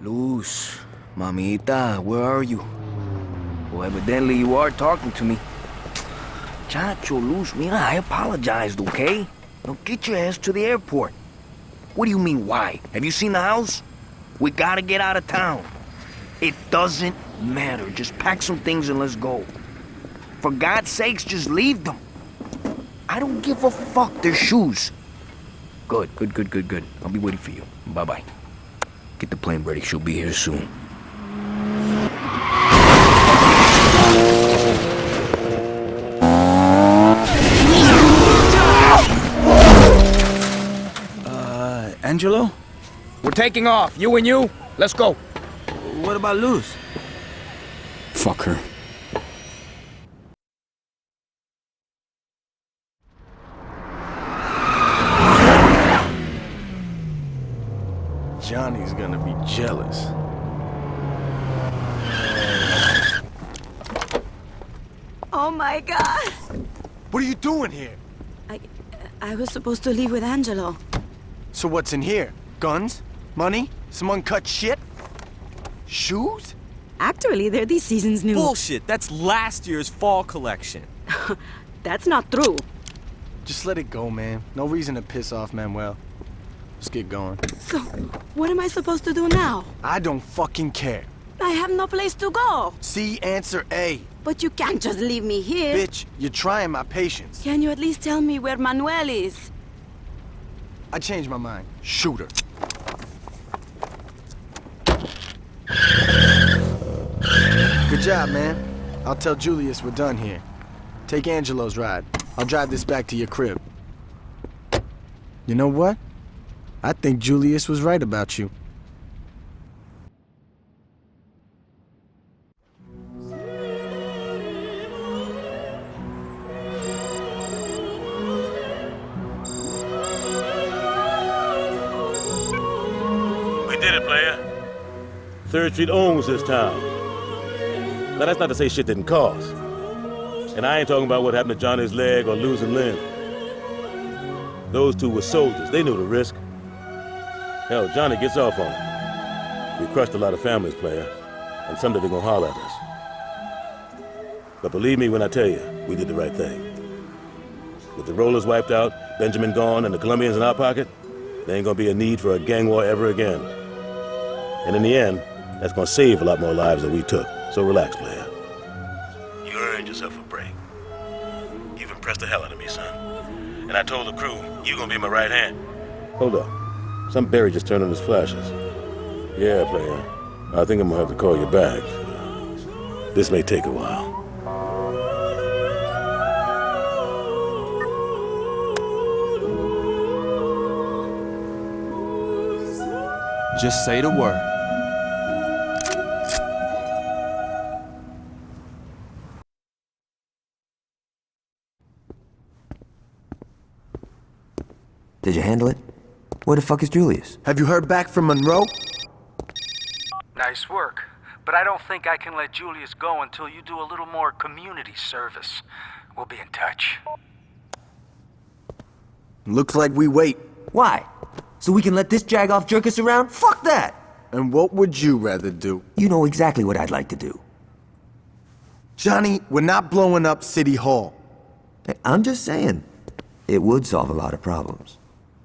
Luz, mamita, where are you? Well, evidently you are talking to me. Chacho, Luz, mira, I apologized, okay? Now get your ass to the airport. What do you mean, why? Have you seen the house? We gotta get out of town. It doesn't matter. Just pack some things and let's go. For God's sakes, just leave them. I don't give a fuck. They're shoes. Good. I'll be waiting for you. Bye-bye. Get the plane ready. She'll be here soon. Angelo? We're taking off. You and you. Let's go. What about Luz? Fuck her. Johnny's gonna be jealous. Oh my god! What are you doing here? I was supposed to leave with Angelo. So what's in here? Guns? Money? Some uncut shit? Shoes? Actually, they're this season's new. Bullshit. That's last year's fall collection. That's not true. Just let it go, man. No reason to piss off Manuel. Let's get going. So, what am I supposed to do now? I don't fucking care. I have no place to go. C, answer A. But you can't just leave me here. Bitch, you're trying my patience. Can you at least tell me where Manuel is? I changed my mind. Shoot her. Good job, man. I'll tell Julius we're done here. Take Angelo's ride. I'll drive this back to your crib. You know what? I think Julius was right about you. We did it, player. 3rd Street owns this town. Now, that's not to say shit didn't cost. And I ain't talking about what happened to Johnny's leg or losing limb. Those two were soldiers. They knew the risk. Hell, Johnny gets off on it. We crushed a lot of families, player. And someday they're gonna holler at us. But believe me when I tell you, we did the right thing. With the rollers wiped out, Benjamin gone, and the Colombians in our pocket, there ain't gonna be a need for a gang war ever again. And in the end, that's gonna save a lot more lives than we took. So relax, player. You earned yourself a break. You've impressed the hell out of me, son. And I told the crew, you gonna be my right hand. Hold up. Some Barry just turned on his flashes. Yeah, player. I think I'm gonna have to call you back. This may take a while. Just say the word. Did you handle it? Where the fuck is Julius? Have you heard back from Monroe? Nice work. But I don't think I can let Julius go until you do a little more community service. We'll be in touch. Looks like we wait. Why? So we can let this jagoff jerk us around? Fuck that! And what would you rather do? You know exactly what I'd like to do. Johnny, we're not blowing up City Hall. Hey, I'm just saying, it would solve a lot of problems.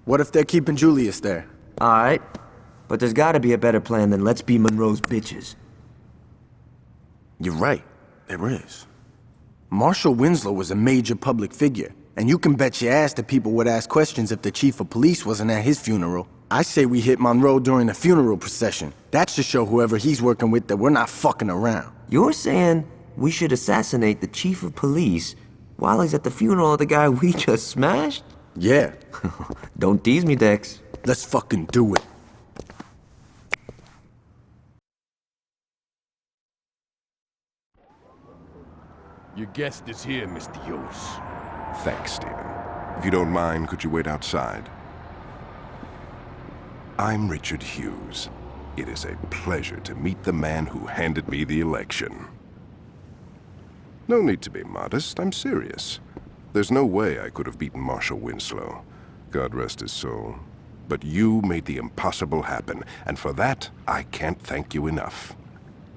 What if they're keeping Julius there? Alright, but there's gotta be a better plan than let's be Monroe's bitches. You're right, there is. Marshal Winslow was a major public figure, and you can bet your ass that people would ask questions if the chief of police wasn't at his funeral. I say we hit Monroe during the funeral procession. That should show whoever he's working with that we're not fucking around. You're saying we should assassinate the chief of police while he's at the funeral of the guy we just smashed? Yeah. Don't tease me, Dex. Let's fucking do it. Your guest is here, Mr. Hughes. Thanks, Stephen. If you don't mind, could you wait outside? I'm Richard Hughes. It is a pleasure to meet the man who handed me the election. No need to be modest, I'm serious. There's no way I could have beaten Marshal Winslow. God rest his soul. But you made the impossible happen, and for that, I can't thank you enough.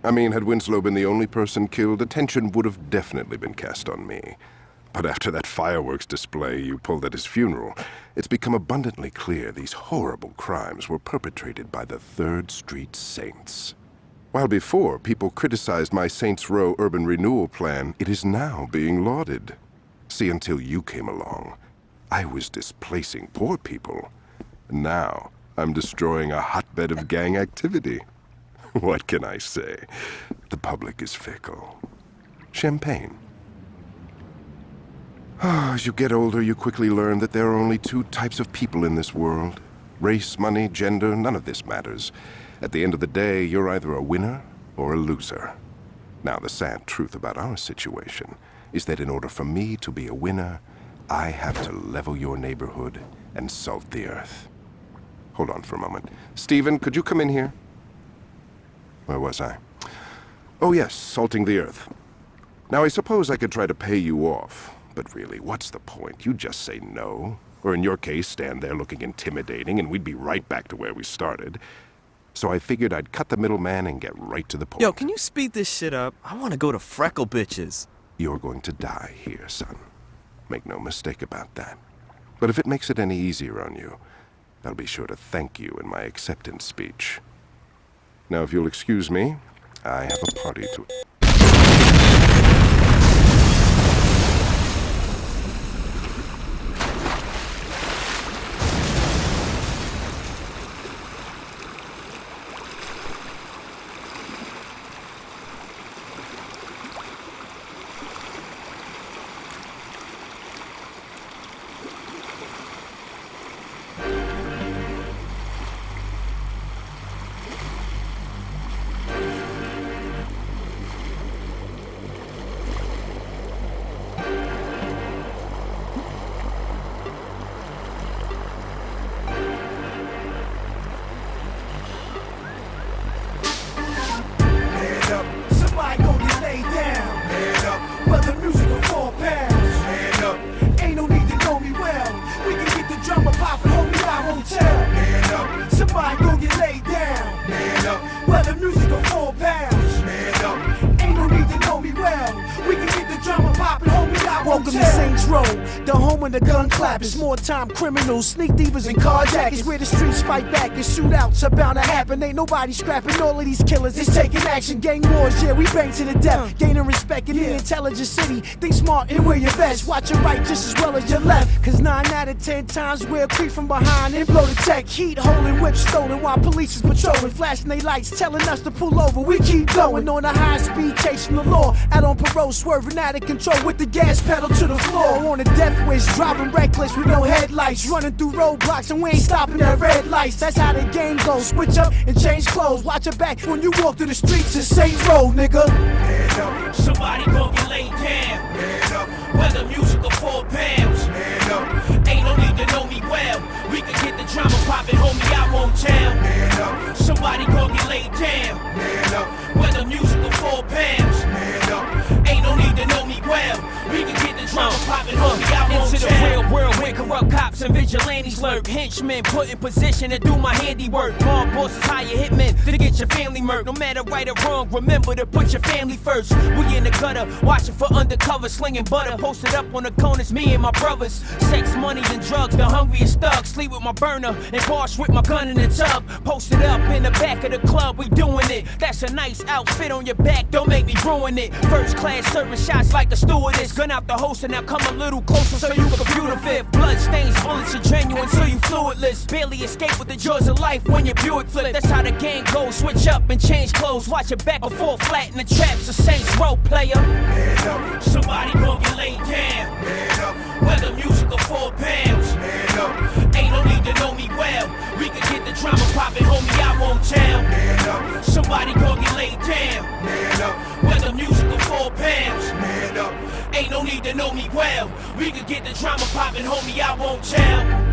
I mean, had Winslow been the only person killed, attention would have definitely been cast on me. But after that fireworks display you pulled at his funeral, it's become abundantly clear these horrible crimes were perpetrated by the 3rd Street Saints. While before people criticized my Saints Row urban renewal plan, it is now being lauded. See, until you came along, I was displacing poor people. Now, I'm destroying a hotbed of gang activity. What can I say? The public is fickle. Champagne. As you get older, you quickly learn that there are only 2 types of people in this world. Race, money, gender, none of this matters. At the end of the day, you're either a winner or a loser. Now, the sad truth about our situation is that in order for me to be a winner, I have to level your neighborhood and salt the earth. Hold on for a moment. Stephen, could you come in here? Where was I? Oh yes, salting the earth. Now I suppose I could try to pay you off, but really, what's the point? You just say no. Or in your case, stand there looking intimidating and we'd be right back to where we started. So I figured I'd cut the middleman and get right to the point. Yo, can you speed this shit up? I want to go to Freckle Bitches. You're going to die here, son. Make no mistake about that. But if it makes it any easier on you, I'll be sure to thank you in my acceptance speech. Now, if you'll excuse me, I have a party to... Welcome to Saints Row, the home of the gun clappers, small-time criminals, sneak thievers, and carjackers. Where the streets fight back and shootouts are bound to happen. Ain't nobody scrapping all of these killers. It's taking action, gang wars, yeah, we bang to the death. Gaining respect in the intelligent city. Think smart and wear your vest. Watch your right just as well as your left. Cause 9 out of 10 times we'll creep from behind and blow the tech. Heat holding, whips stolen while police is patrolling. Flashing they lights, telling us to pull over. We keep going on a high speed, chasing the law. Out on parole, swerving out of control with the gas pedal to the floor on a death wish, driving reckless with no headlights, running through roadblocks and we ain't stopping at red lights. That's how the game goes. Switch up and change clothes. Watch your back when you walk through the streets of Saints Row, nigga. Head up. Somebody gon' get laid down. Head up. Whether music or 4 pounds. Head up. Ain't no need to know me well. We can get the drama poppin', homie, I won't tell. Head up. Somebody gon' get laid down. Head up. Whether music or 4 pounds. Head up. Ain't no need to know me well. We can get the drama poppin', homie, I won't Into tell. the real world where corrupt cops and vigilantes lurk. Henchmen put in position to do my handiwork. Mob bosses hire hitmen to get your family murked. No matter right or wrong, remember to put your family first. We in the gutter, watching for undercover, slinging butter. Posted up on the corners, me and my brothers. Sex, money, and drugs, the hungriest thugs. Sleep with my burner and wash with my gun in the tub. Posted up in the back of the club, we doing it. That's a nice outfit on your back, don't make me ruin it. First class serving shots like the stewardess. Gun out the holster, now come a little closer so you can view the fifth. Blood stains, bullets are genuine, so you fluidless. Barely escape with the joys of life when your Buick flip. That's how the game goes. Switch up and change clothes. Watch your back before flatten the traps. A Saints Row player. Head up. Somebody gon' get laid down. Head up. Whether music or 4 pounds. Head up. Ain't no need to know me well. We can get the drama poppin', homie, I won't tell. Head up. Somebody gon' get laid down. Head up. Whether music or 4 pounds. Head up. Ain't no need to know me well. We can get the drama poppin', homie, I won't tell.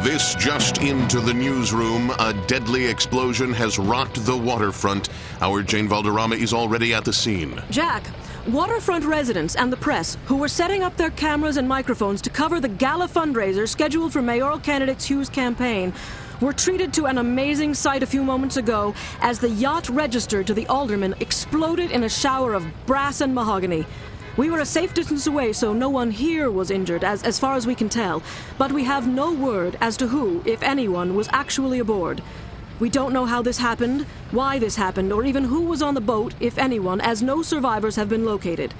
This just into the newsroom. A deadly explosion has rocked the waterfront. Our Jane Valderrama is already at the scene. Jack, waterfront residents and the press, who were setting up their cameras and microphones to cover the gala fundraiser scheduled for mayoral candidate Hugh's campaign, were treated to an amazing sight a few moments ago as the yacht registered to the alderman exploded in a shower of brass and mahogany. We were a safe distance away, so no one here was injured, as far as we can tell. But we have no word as to who, if anyone, was actually aboard. We don't know how this happened, why this happened, or even who was on the boat, if anyone, as no survivors have been located.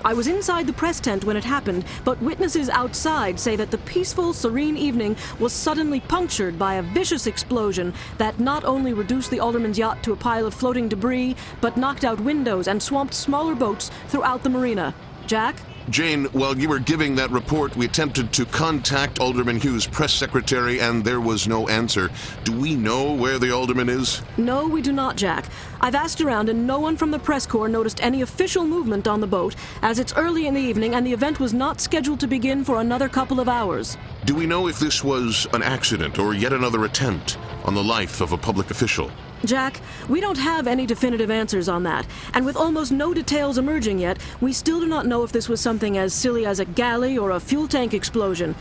I was inside the press tent when it happened, but witnesses outside say that the peaceful, serene evening was suddenly punctured by a vicious explosion that not only reduced the alderman's yacht to a pile of floating debris, but knocked out windows and swamped smaller boats throughout the marina. Jack? Jane, while you were giving that report, we attempted to contact Alderman Hugh's press secretary, and there was no answer. Do we know where the alderman is? No, we do not, Jack. I've asked around, and no one from the press corps noticed any official movement on the boat, as it's early in the evening and the event was not scheduled to begin for another couple of hours. Do we know if this was an accident or yet another attempt on the life of a public official? Jack, we don't have any definitive answers on that, and with almost no details emerging yet, we still do not know if this was something as silly as a galley or a fuel tank explosion.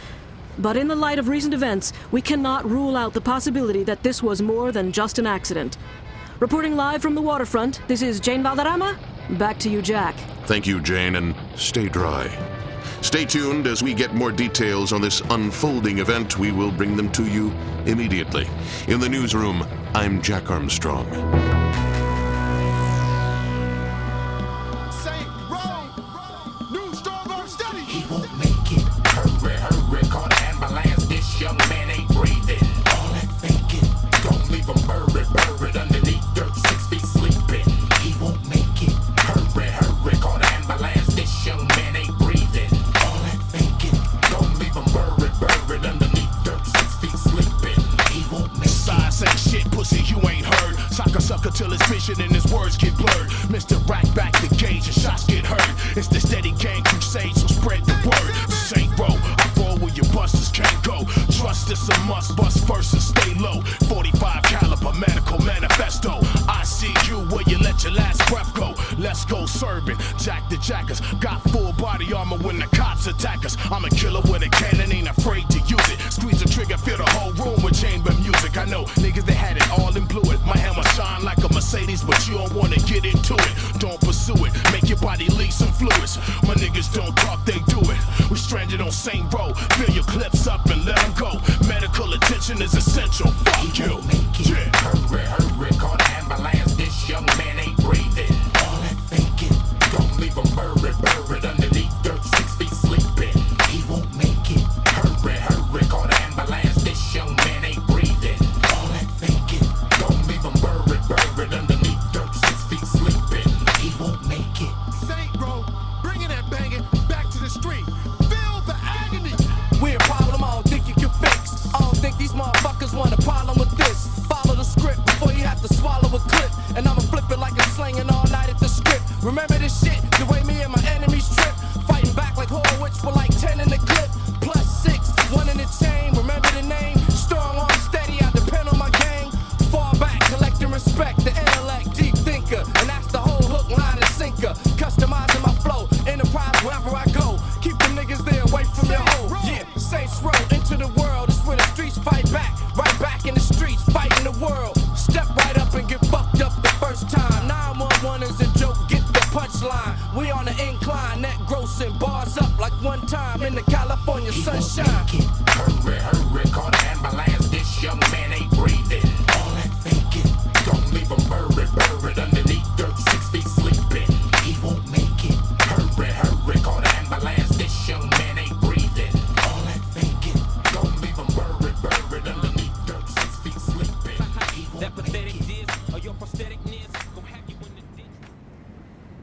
But in the light of recent events, we cannot rule out the possibility that this was more than just an accident. Reporting live from the waterfront, this is Jane Valderrama. Back to you, Jack. Thank you, Jane, and stay dry. Stay tuned as we get more details on this unfolding event. We will bring them to you immediately. In the newsroom, I'm Jack Armstrong. He won't make it. Hurry, hurry, call the ambulance. This young man ain't breathing. All that thinking, don't leave him buried underneath dirt, 6 feet sleeping. He won't make it. Hurry, hurry, call the ambulance. This young man ain't breathing. All that thinking, don't leave him buried underneath dirt, 6 feet sleeping. He won't make it. Size ain't shit, pussy, you ain't heard. Sucker till his vision and his words get blurred. Mr. Rack back the gauge and shots get heard. It's the steady gang crusade, so spread the word. This ain't row, I roll where your busters can't go. Trust is a must, bust first and stay low. 45 caliber medical manifesto. I see you where you let your last breath go. Let's go serving, jack the jackers. Got full body armor when the cops attack us. I'm a killer with a cannon, ain't afraid to use it. Squeeze the trigger, fill the whole room with chamber music. I know niggas that had it all in blue. My hammer shine like a Mercedes, but you don't wanna get into it. Don't pursue it, make your body leak some fluids. My niggas don't talk, they do it. We stranded on same road, fill your clips up and let them go. Medical attention is essential, fuck you. Yeah. Hurry, hurry, call the ambulance. This young man ain't breathing. All that thinking, don't leave him buried underneath dirt, 6 feet sleeping. He won't like one time in the California sunshine.